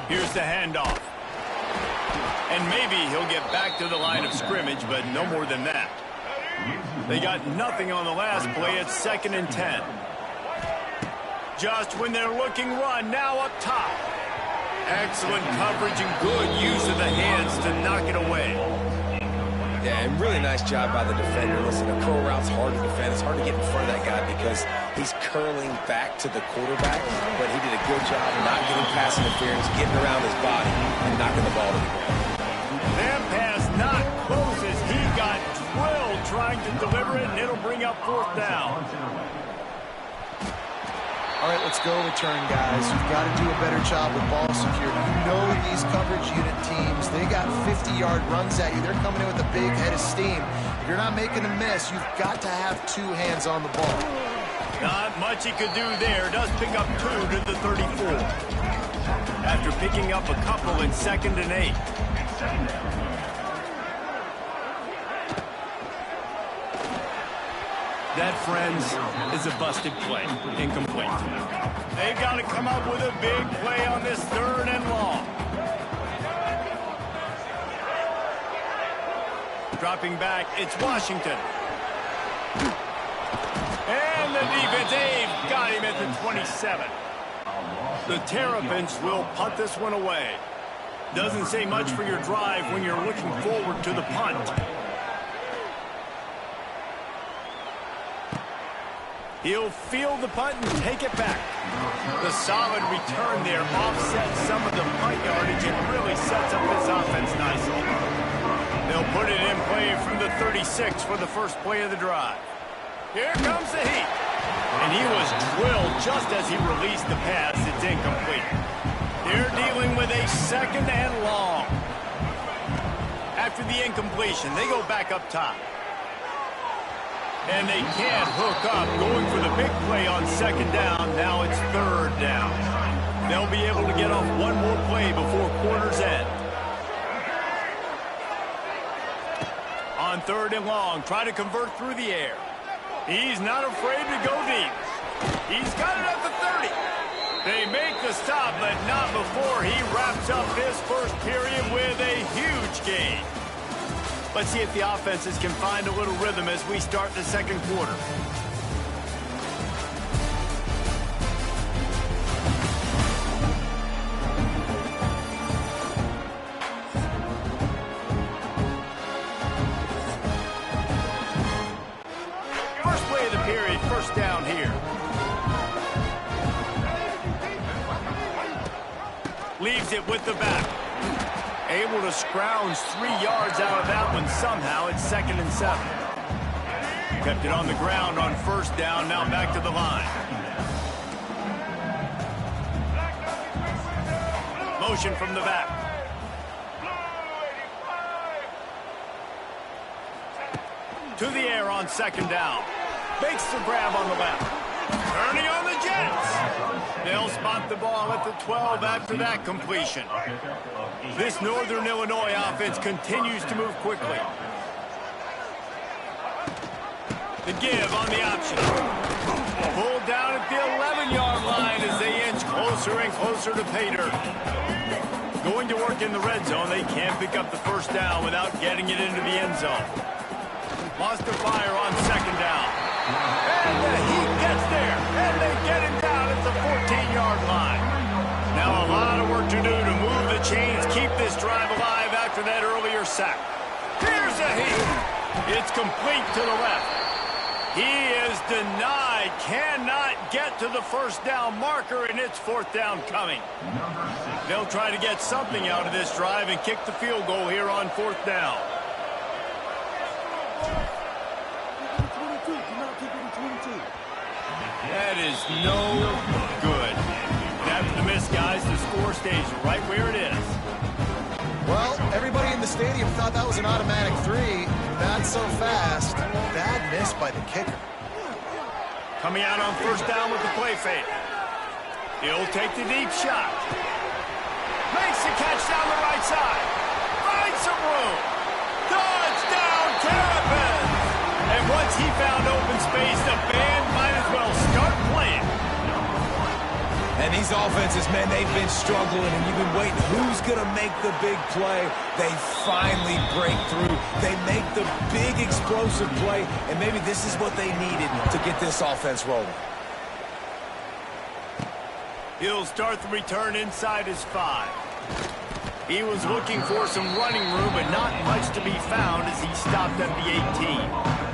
Here's the handoff. And maybe he'll get back to the line of scrimmage, but no more than that. They got nothing on the last play. It's 2nd and 10. Just when they're looking run, now up top. Excellent coverage and good use of the hands to knock it away. Yeah, and really nice job by the defender. Listen, a curl route's hard to defend. It's hard to get in front of that guy because he's curling back to the quarterback, but he did a good job of not getting pass interference, getting around his body, and knocking the ball to the ground. That pass not close as he got drilled trying to deliver it, and it'll bring up 4th down. All right, let's go return, guys. You've got to do a better job with ball security. You know these coverage unit teams, they got 50-yard runs at you. They're coming in with a big head of steam. If you're not making a miss, you've got to have 2 hands on the ball. Not much he could do there. Does pick up 2 to the 34. After picking up a couple in 2nd and 8. That, friends, is a busted play. Incomplete. They've got to come up with a big play on this 3rd and long. Dropping back, it's Washington. And the defense, they've got him at the 27. The Terrapins will punt this one away. Doesn't say much for your drive when you're looking forward to the punt. He'll field the punt and take it back. The solid return there offsets some of the punt yardage and really sets up this offense nicely. They'll put it in play from the 36 for the first play of the drive. Here comes the heat. And he was drilled just as he released the pass. It's incomplete. They're dealing with a 2nd and long. After the incompletion, they go back up top. And they can't hook up, going for the big play on 2nd down. Now it's 3rd down. They'll be able to get off one more play before quarter's end. On 3rd and long, try to convert through the air. He's not afraid to go deep. He's got it at the 30. They make the stop, but not before he wraps up this first period with a huge gain. Let's see if the offenses can find a little rhythm as we start the 2nd quarter. First play of the period, first down here. Leaves it with the back. Able to scrounge 3 yards out of that one somehow. It's 2nd and 7. Kept it on the ground on 1st down. Now back to the line. Motion from the back. To the air on 2nd down. Makes the grab on the left. Turning on the Jets. They'll spot the ball at the 12 after that completion. This Northern Illinois offense continues to move quickly. The give on the option. Pulled down at the 11-yard line as they inch closer and closer to pay dirt. Going to work in the red zone, they can't pick up the first down without getting it into the end zone. Lost the fire on 2nd down. And the Heat gets there, and they get him down at the 14-yard line. Now a lot of work to do to move the chains, keep this drive alive after that earlier sack. Here's a Heat. It's complete to the left. He is denied, cannot get to the first down marker, and it's 4th down coming. They'll try to get something out of this drive and kick the field goal here on 4th down. That is no good. After the miss, guys, the score stays right where it is. Well, everybody in the stadium thought that was an automatic 3. Not so fast. Bad miss by the kicker. Coming out on first down with the play fake. He'll take the deep shot. Makes the catch down the right side. Finds some room. Touchdown, Terrapins! And once he found open space, the band might as well start playing. And these offenses, man, they've been struggling, and you've been waiting. Who's going to make the big play? They finally break through. They make the big explosive play, and maybe this is what they needed to get this offense rolling. He'll start the return inside his 5. He was looking for some running room, but not much to be found as he stopped at the 18.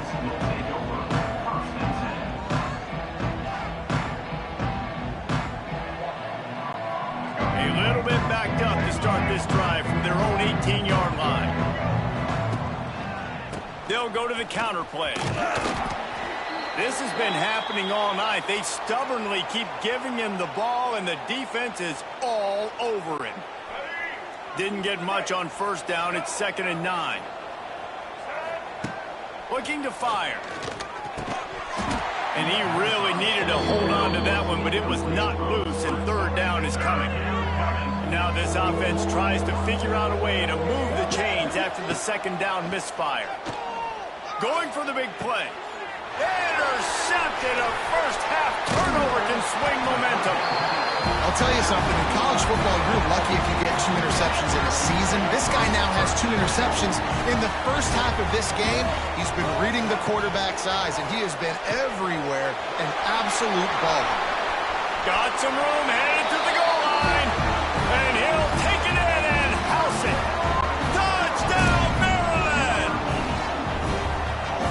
Backed up to start this drive from their own 18-yard line. They'll go to the counter play. This has been happening all night. They stubbornly keep giving him the ball, and the defense is all over him. Didn't get much on first down. It's 2nd and 9. Looking to fire. And he really needed to hold on to that one, but it was not loose, and 3rd down is coming. Now this offense tries to figure out a way to move the chains after the 2nd down misfire. Going for the big play. Intercepted. A first-half turnover can swing momentum. I'll tell you something. In college football, you're lucky if you get 2 interceptions in a season. This guy now has 2 interceptions. In the first half of this game, he's been reading the quarterback's eyes, and he has been everywhere. An absolute baller. Got some room, headed to the goal line. And he'll take it in and house it. Touchdown, Maryland!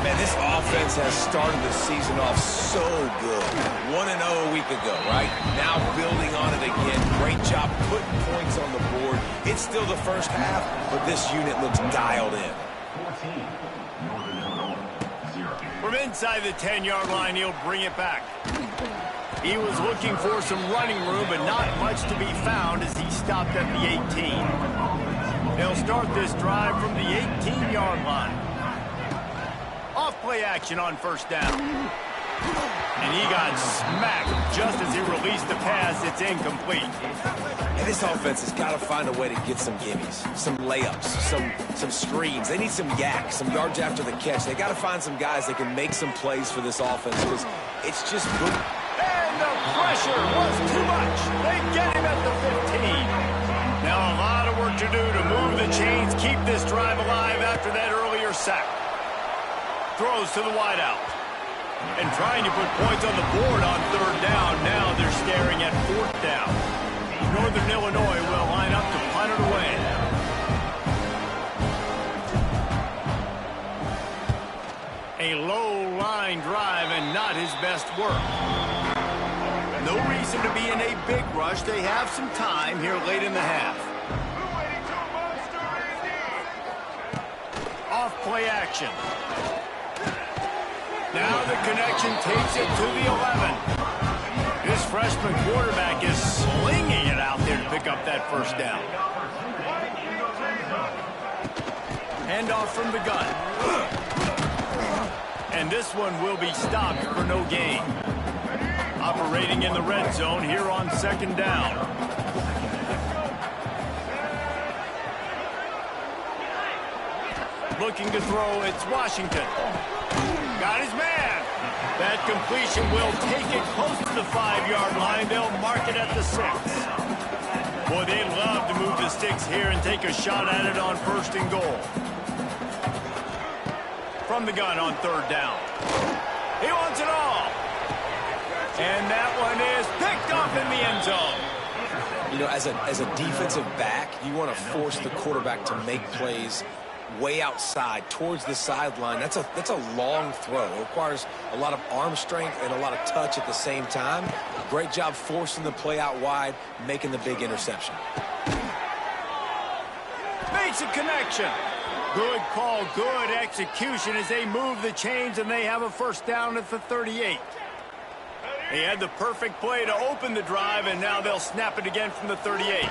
Man, this offense has started the season off so good. 1-0 a week ago, right? Now building on it again. Great job putting points on the board. It's still the first half, but this unit looks dialed in. From inside the 10-yard line, he'll bring it back. He was looking for some running room, but not much to be found as he stopped at the 18. They'll start this drive from the 18-yard line. Off-play action on first down. And he got smacked just as he released the pass. It's incomplete. And this offense has got to find a way to get some gimmies, some layups, some screens. They need some yak, some yards after the catch. They got to find some guys that can make some plays for this offense because it's just boom. And the pressure was too much. They get him at the 15. Now a lot of work to do to move the chains, keep this drive alive after that earlier sack. Throws to the wideout. And trying to put points on the board on 3rd down. Now they're staring at 4th down. Northern Illinois will line up to punt it away. A low line drive and not his best work. No reason to be in a big rush. They have some time here late in the half. Off play action. Now the connection takes it to the 11. This freshman quarterback is slinging it out there to pick up that first down. Handoff from the gun. And this one will be stopped for no gain. Operating in the red zone here on 2nd down. Looking to throw, it's Washington. Got his man. That completion will take it close to the 5-yard line. They'll mark it at the 6. Boy, they'd love to move the sticks here and take a shot at it on 1st and goal. From the gun on 3rd down. He wants it all. And that one is picked off in the end zone. You know, as a defensive back, you want to force the quarterback to make plays way outside towards the sideline. That's a long throw. It requires a lot of arm strength and a lot of touch at the same time. Great job forcing the play out wide, making the big interception. Makes a connection. Good call, good execution as they move the chains, and they have a first down at the 38. He had the perfect play to open the drive, and now they'll snap it again from the 38.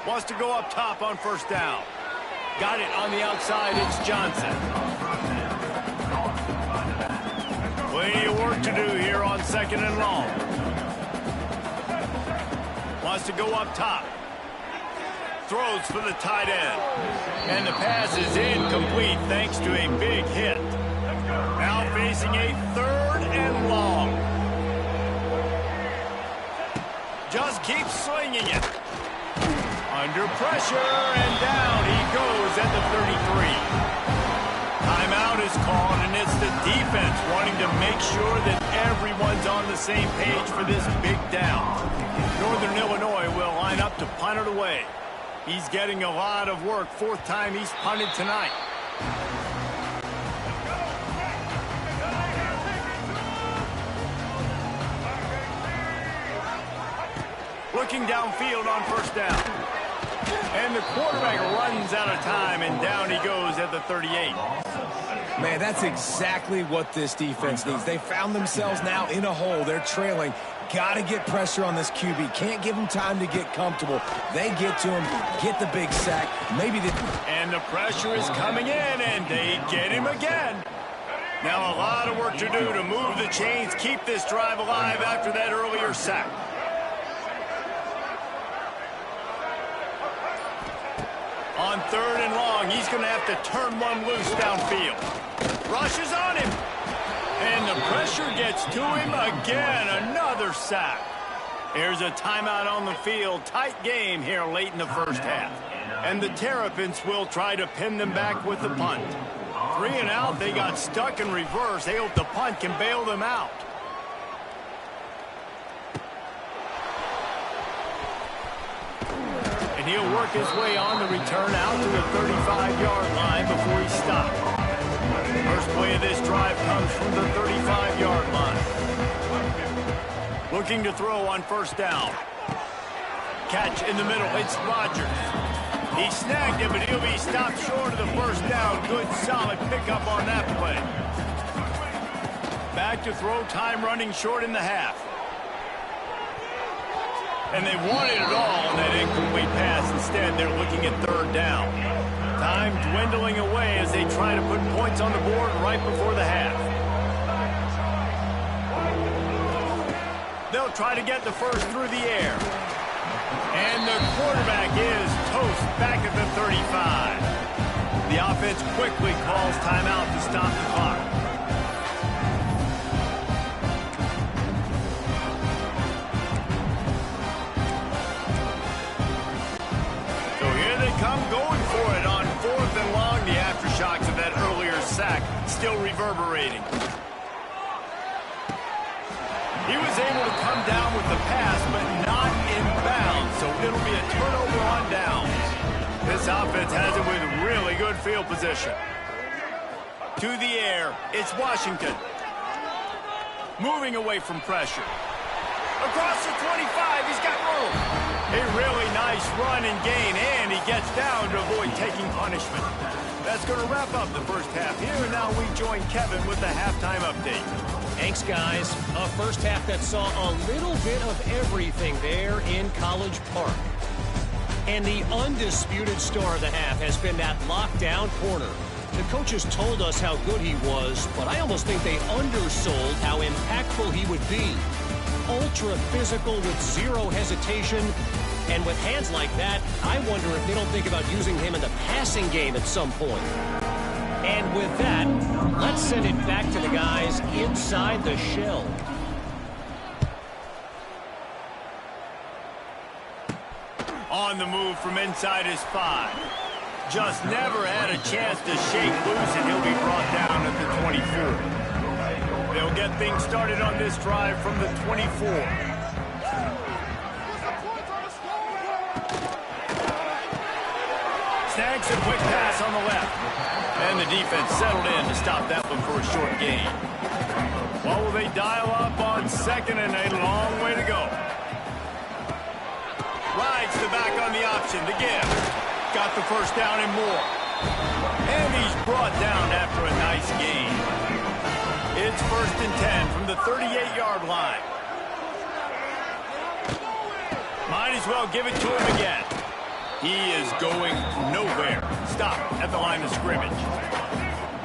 Wants to go up top on first down. Got it on the outside. It's Johnson. Plenty of work to do here on 2nd and long. Wants to go up top. Throws for the tight end. And the pass is incomplete thanks to a big hit. Now facing a 3rd and long. Just keeps swinging it. Under pressure, and down he goes at the 33. Timeout is called, and it's the defense wanting to make sure that everyone's on the same page for this big down. Northern Illinois will line up to punt it away. He's getting a lot of work. 4th time he's punted tonight. Looking downfield on 1st down. And the quarterback runs out of time, and down he goes at the 38. Man, that's exactly what this defense needs. They found themselves now in a hole. They're trailing. Got to get pressure on this QB. Can't give him time to get comfortable. They get to him, get the big sack. Maybe they... And the pressure is coming in, and they get him again. Now a lot of work to do to move the chains, keep this drive alive after that earlier sack. On 3rd and long, he's going to have to turn one loose downfield. Rushes on him. And the pressure gets to him again. Another sack. Here's a timeout on the field. Tight game here late in the 1st half. And the Terrapins will try to pin them back with the punt. 3 and out, they got stuck in reverse. They hope the punt can bail them out. And he'll work his way on the return out to the 35-yard line before he stopped. First play of this drive comes from the 35-yard line. Looking to throw on 1st down. Catch in the middle. It's Rodgers. He snagged it, but he'll be stopped short of the 1st down. Good, solid pickup on that play. Back to throw, time running short in the half. And they wanted it all on that incomplete pass. Instead, they're looking at 3rd down. Time dwindling away as they try to put points on the board right before the half. They'll try to get the first through the air. And the quarterback is toast back at the 35. The offense quickly calls timeout to stop the clock. Come going for it on 4th and long. The aftershocks of that earlier sack still reverberating. He was able to come down with the pass, but not in bounds, so it'll be a turnover on downs. This offense has it with really good field position. To the air, it's Washington. Moving away from pressure. Across the 25, he's got room. A really nice run and gain, and he gets down to avoid taking punishment. That's going to wrap up the 1st half here, and now we join Kevin with the halftime update. Thanks, guys. A 1st half that saw a little bit of everything there in College Park. And the undisputed star of the half has been that lockdown corner. The coaches told us how good he was, but I almost think they undersold how impactful he would be. Ultra physical with zero hesitation, and with hands like that, I wonder if they don't think about using him in the passing game at some point. And with that, let's send it back to the guys inside the shell. On the move from inside his 5. Just never had a chance to shake loose, and he'll be brought down at the 24. They'll get things started on this drive from the 24. Snags a quick pass on the left. And the defense settled in to stop that one for a short gain. Well, will they dial up on 2nd and a long way to go? Rides the back on the option to give. Got the 1st down and more. And he's brought down after a nice gain. It's 1st and 10 from the 38-yard line. Might as well give it to him again. He is going nowhere. Stop at the line of scrimmage.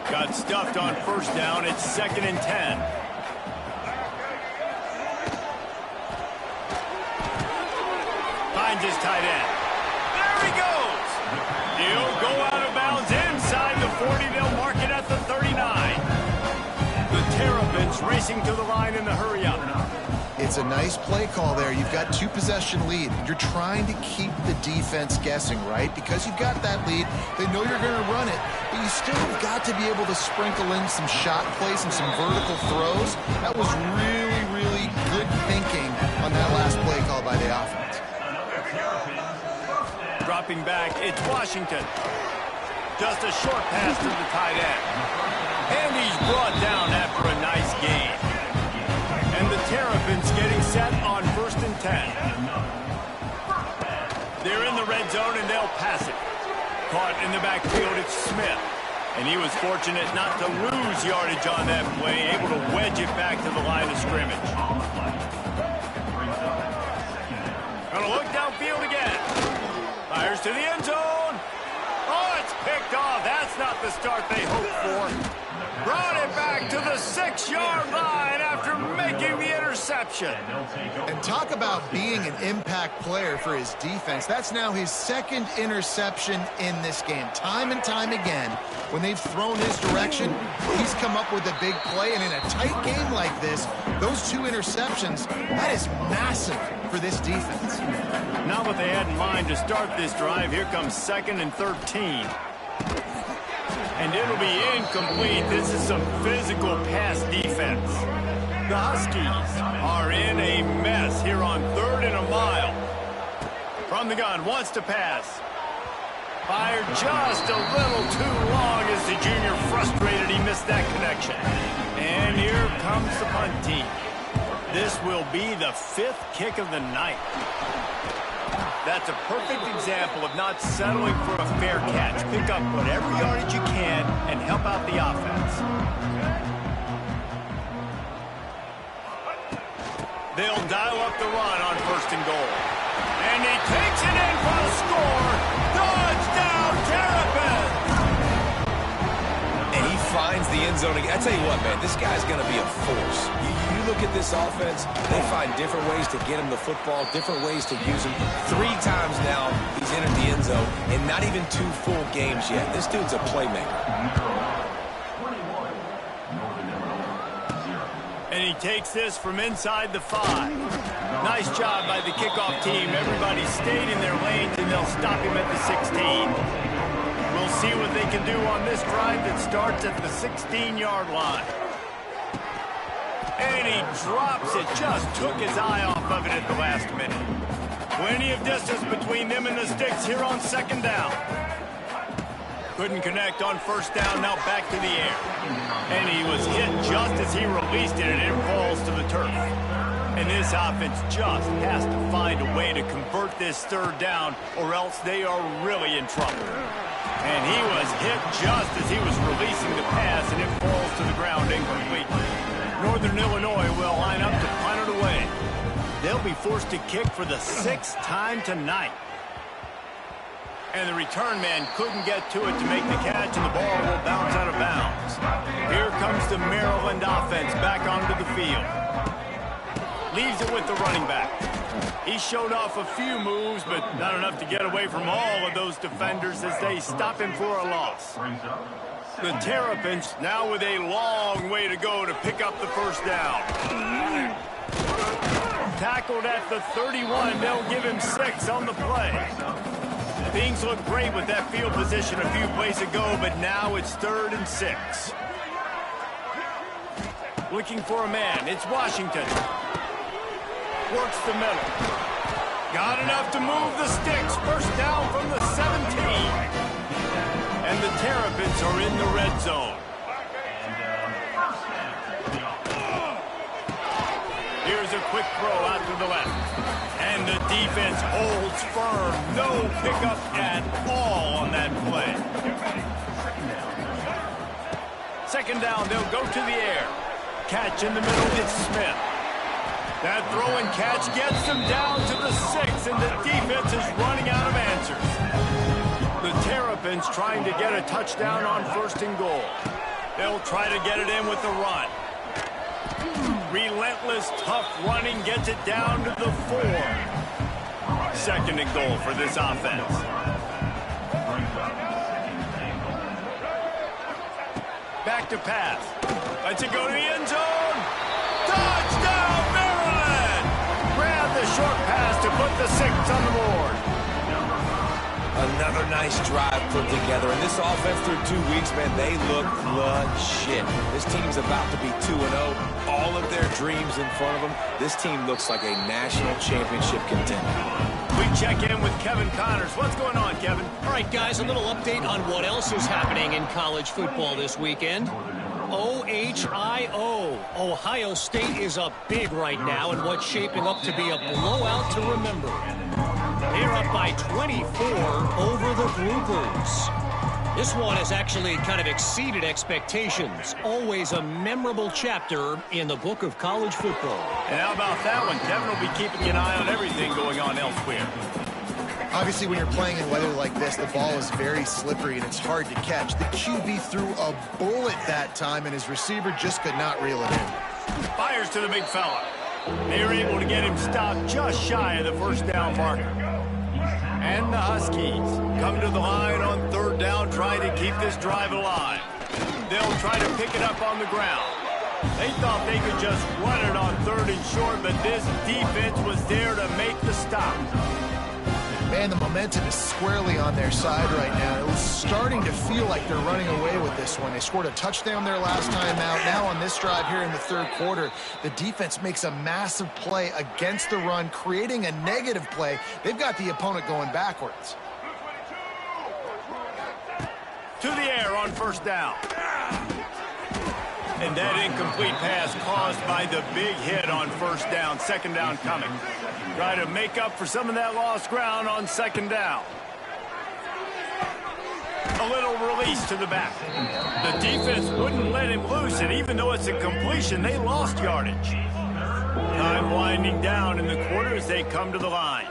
Got stuffed on 1st down. It's 2nd and 10. finds his tight end. There he goes. He'll go out of bounds inside the 40. They'll mark it at the 39. The Terrapins racing to the line in the hurry-up. It's a nice play call there. You've got 2-possession lead. You're trying to keep the defense guessing, right? Because you've got that lead, they know you're going to run it, but you still have got to be able to sprinkle in some shot plays and some vertical throws. That was really, really good thinking on that last play call by the offense. Dropping back, it's Washington. Just a short pass to the tight end. And he's brought down after a nice gain. And the Terrapins getting set on 1st and 10. They're in the red zone and they'll pass it. Caught in the backfield, it's Smith. And he was fortunate not to lose yardage on that play, able to wedge it back to the line of scrimmage. Gonna look downfield again. Fires to the end zone. Oh, it's picked off. That's not the start they hoped for. Brought it back to the 6-yard line after making the interception. And talk about being an impact player for his defense. That's now his 2nd interception in this game. Time and time again, when they've thrown his direction, he's come up with a big play. And in a tight game like this, those 2 interceptions, that is massive for this defense. Not what they had in mind to start this drive. Here comes 2nd and 13. And it'll be incomplete. This is some physical pass defense. The Huskies are in a mess here on 3rd and a mile. From the gun, wants to pass. Fired just a little too long as the junior frustrated. He missed that connection. And here comes the punt team. This will be the 5th kick of the night. That's a perfect example of not settling for a fair catch. Pick up whatever yardage you can and help out the offense. They'll dial up the run on 1st and goal. And he takes it in for a score. Touchdown, Terrapins! And he finds the end zone again. I tell you what, man, this guy's going to be a force. You look at this offense, they find different ways to get him the football, different ways to use him. 3 times now he's entered the end zone, and not even 2 full games yet. This dude's a playmaker. And he takes this from inside the 5. Nice job by the kickoff team. Everybody stayed in their lanes, and they'll stop him at the 16. We'll see what they can do on this drive that starts at the 16-yard line. And he drops it. Just took his eye off of it at the last minute. Plenty of distance between them and the sticks here on 2nd down. Couldn't connect on 1st down. Now back to the air. And he was hit just as he released it, and it falls to the turf. And this offense just has to find a way to convert this 3rd down, or else they are really in trouble. And he was hit just as he was releasing the pass, and it falls to the ground incomplete. Northern Illinois will line up to punt it away. They'll be forced to kick for the 6th time tonight. And the return man couldn't get to it to make the catch, and the ball will bounce out of bounds. Here comes the Maryland offense back onto the field. Leaves it with the running back. He showed off a few moves, but not enough to get away from all of those defenders as they stop him for a loss. The Terrapins now with a long way to go to pick up the 1st down. Tackled at the 31. They'll give him 6 on the play. Things look great with that field position a few plays ago, but now it's 3rd and 6. Looking for a man. It's Washington. Works the middle. Got enough to move the sticks. 1st down from the 17. And the Terrapins are in the red zone. Here's a quick throw out to the left. And the defense holds firm. No pickup at all on that play. 2nd down, they'll go to the air. Catch in the middle, it's Smith. That throw and catch gets them down to the 6, and the defense is running out of answers. The Terrapins trying to get a touchdown on 1st and goal. They'll try to get it in with the run. Relentless, tough running gets it down to the 4. 2nd and goal for this offense. Back to pass. Lets it go to the end zone. Touchdown, Maryland! Grab the short pass to put the 6 on the board. Another nice drive put together. And this offense through 2 weeks, man, they look legit. This team's about to be 2-0. All of their dreams in front of them. This team looks like a national championship contender. We check in with Kevin Connors. What's going on, Kevin? All right, guys, a little update on what else is happening in college football this weekend. OHIO. Ohio State is up big right now in what's shaping up to be a blowout to remember. They're up by 24 over the Groupers. This one has actually kind of exceeded expectations. Always a memorable chapter in the book of college football. And how about that one? Kevin will be keeping an eye on everything going on elsewhere. Obviously, when you're playing in weather like this, the ball is very slippery and it's hard to catch. The QB threw a bullet that time, and his receiver just could not reel it in. Fires to the big fella. They were able to get him stopped just shy of the 1st down marker. And the Huskies come to the line on 3rd down, trying to keep this drive alive. They'll try to pick it up on the ground. They thought they could just run it on 3rd and short, but this defense was there to make the stop. Man, the momentum is squarely on their side right now. It was starting to feel like they're running away with this one. They scored a touchdown their last time out. Now on this drive here in the 3rd quarter, the defense makes a massive play against the run, creating a negative play. They've got the opponent going backwards. To the air on 1st down. And that incomplete pass caused by the big hit on 1st down. 2nd down coming. Try to make up for some of that lost ground on 2nd down. A little release to the back. The defense wouldn't let him loose, and even though it's a completion, they lost yardage. Time winding down in the quarter as they come to the line.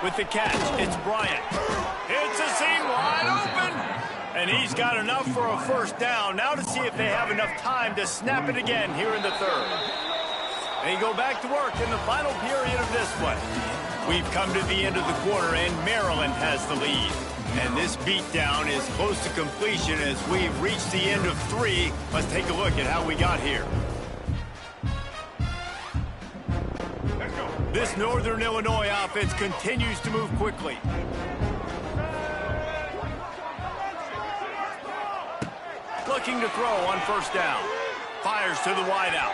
With the catch, it's Bryant. It's a seam wide open. And he's got enough for a 1st down. Now to see if they have enough time to snap it again here in the 3rd. They go back to work in the final period of this one. We've come to the end of the quarter, and Maryland has the lead. And this beatdown is close to completion as we've reached the end of 3. Let's take a look at how we got here. This Northern Illinois offense continues to move quickly. Looking to throw on 1st down. Fires to the wideout.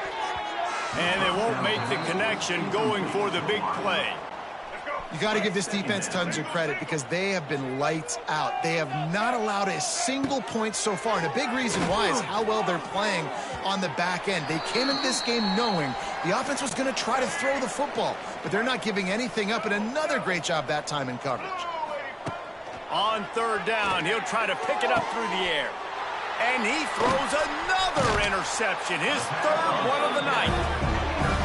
And they won't make the connection, going for the big play. You got to give this defense tons of credit because they have been lights out. They have not allowed a single point so far. And a big reason why is how well they're playing on the back end. They came into this game knowing the offense was going to try to throw the football, but they're not giving anything up. And another great job that time in coverage. On 3rd down, he'll try to pick it up through the air. And he throws another interception, his 3rd one of the night.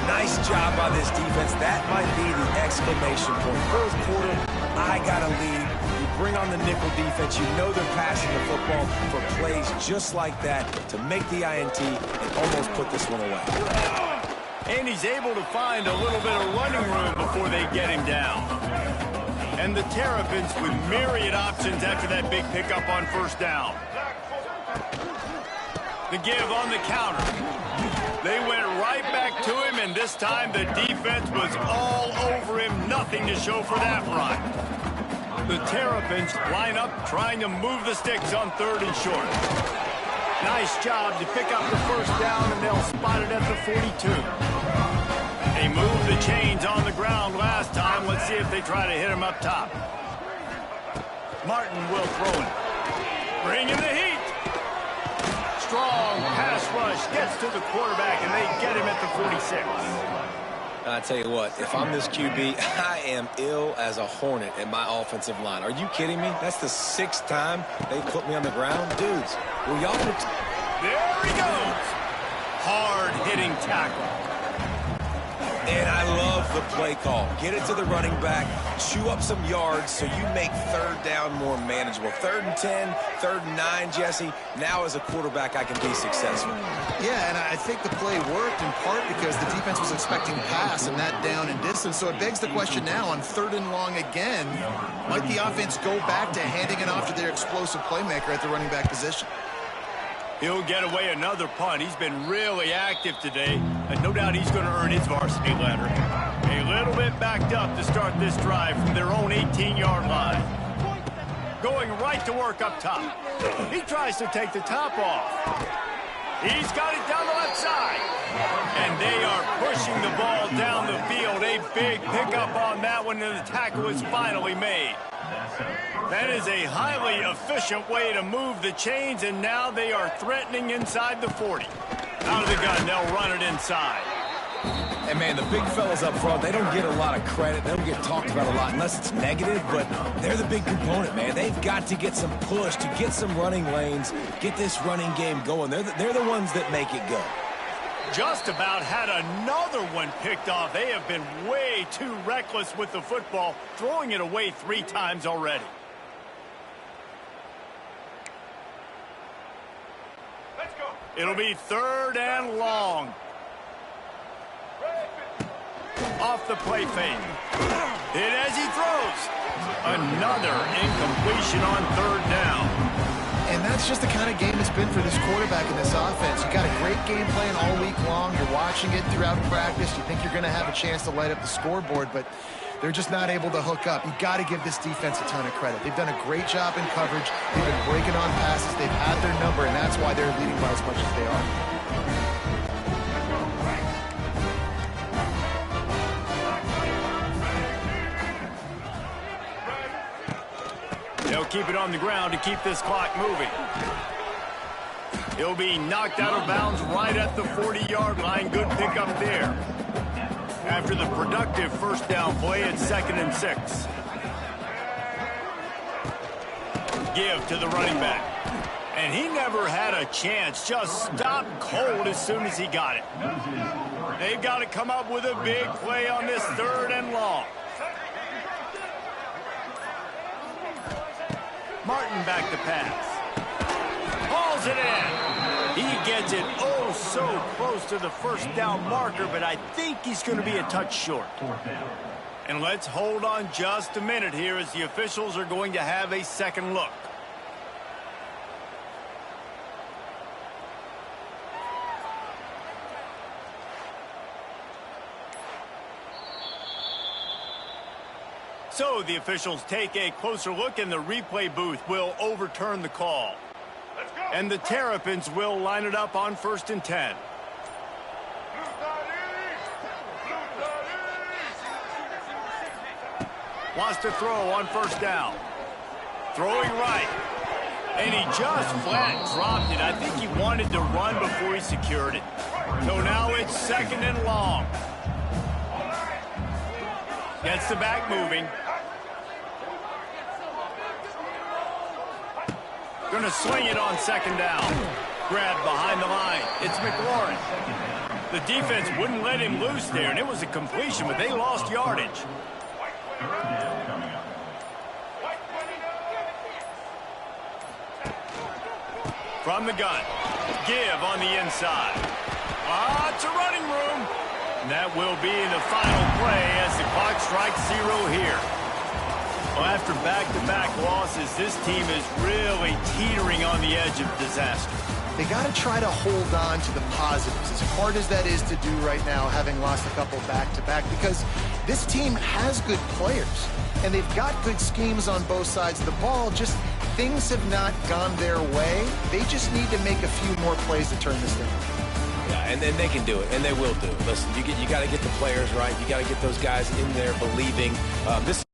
Nice job by this defense. That might be the exclamation point. 4th quarter, I got a lead. You bring on the nickel defense. You know they're passing the football for plays just like that to make the INT and almost put this one away. And he's able to find a little bit of running room before they get him down. And the Terrapins with myriad options after that big pickup on 1st down. The give on the counter. They went right back to him, and this time the defense was all over him. Nothing to show for that run. The Terrapins line up trying to move the sticks on 3rd and short. Nice job to pick up the 1st down, and they'll spot it at the 42. They moved the chains on the ground last time. Let's see if they try to hit him up top. Martin will throw it. Bring in the heat. Strong pass rush gets to the quarterback, and they get him at the 46. I tell you what, if I'm this QB, I am ill as a hornet at my offensive line. Are you kidding me? That's the 6th time they put me on the ground. Dudes, will y'all... There he goes. Hard-hitting tackle. And I love the play call. Get it to the running back, chew up some yards so you make third down more manageable. 3rd and 10, 3rd and 9, Jesse. Now as a quarterback, I can be successful. Yeah, and I think the play worked in part because the defense was expecting pass and that down and distance. So it begs the question now on 3rd and long again, might the offense go back to handing it off to their explosive playmaker at the running back position? He'll get away another punt. He's been really active today, and no doubt he's going to earn his varsity letter. A little bit backed up to start this drive from their own 18-yard line. Going right to work up top. He tries to take the top off. He's got it down the left side. And they are pushing the ball down the field. A big pickup on that one, and the tackle is finally made. That is a highly efficient way to move the chains, and now they are threatening inside the 40. Out of the gun, they'll run it inside. And, man, the big fellas up front, they don't get a lot of credit. They don't get talked about a lot unless it's negative, but they're the big component, man. They've got to get some push, to get some running lanes, get this running game going. They're the ones that make it go. Just about had another one picked off. They have been way too reckless with the football, throwing it away 3 times already. Let's go. It'll be 3rd and long. Off the play fake. Hit as he throws. Another incompletion on 3rd down. And that's just the kind of game it's been for this quarterback in this offense. You got a great game plan all week long. You're watching it throughout practice. You think you're going to have a chance to light up the scoreboard, but they're just not able to hook up. You got to give this defense a ton of credit. They've done a great job in coverage. They've been breaking on passes. They've had their number, and that's why they're leading by as much as they are. They'll keep it on the ground to keep this clock moving. He'll be knocked out of bounds right at the 40-yard line. Good pickup there. After the productive first down play, it's 2nd and 6. Give to the running back. And he never had a chance. Just stopped cold as soon as he got it. They've got to come up with a big play on this 3rd and long. Martin back to pass. Hauls it in. He gets it oh so close to the first down marker, but I think he's going to be a touch short. And let's hold on just a minute here as the officials are going to have a second look. So the officials take a closer look, and the replay booth will overturn the call. And the Terrapins will line it up on 1st and 10. Wants to throw on 1st down. Throwing right. And he just flat dropped it. I think he wanted to run before he secured it. So now it's 2nd and long. Gets the back moving. Going to swing it on 2nd down. Grabbed behind the line. It's McLaurin. The defense wouldn't let him loose there, and it was a completion, but they lost yardage. From the gun. Give on the inside. Lots of running room. And that will be the final play as the clock strikes 0 here. Well, after back-to-back losses, this team is really teetering on the edge of disaster. They got to try to hold on to the positives, as hard as that is to do right now, having lost a couple back-to-back, because this team has good players, and they've got good schemes on both sides of the ball. Just things have not gone their way. They just need to make a few more plays to turn this thing. Yeah, and then they can do it, and they will do it. Listen, you got to get the players right. You got to get those guys in there believing. This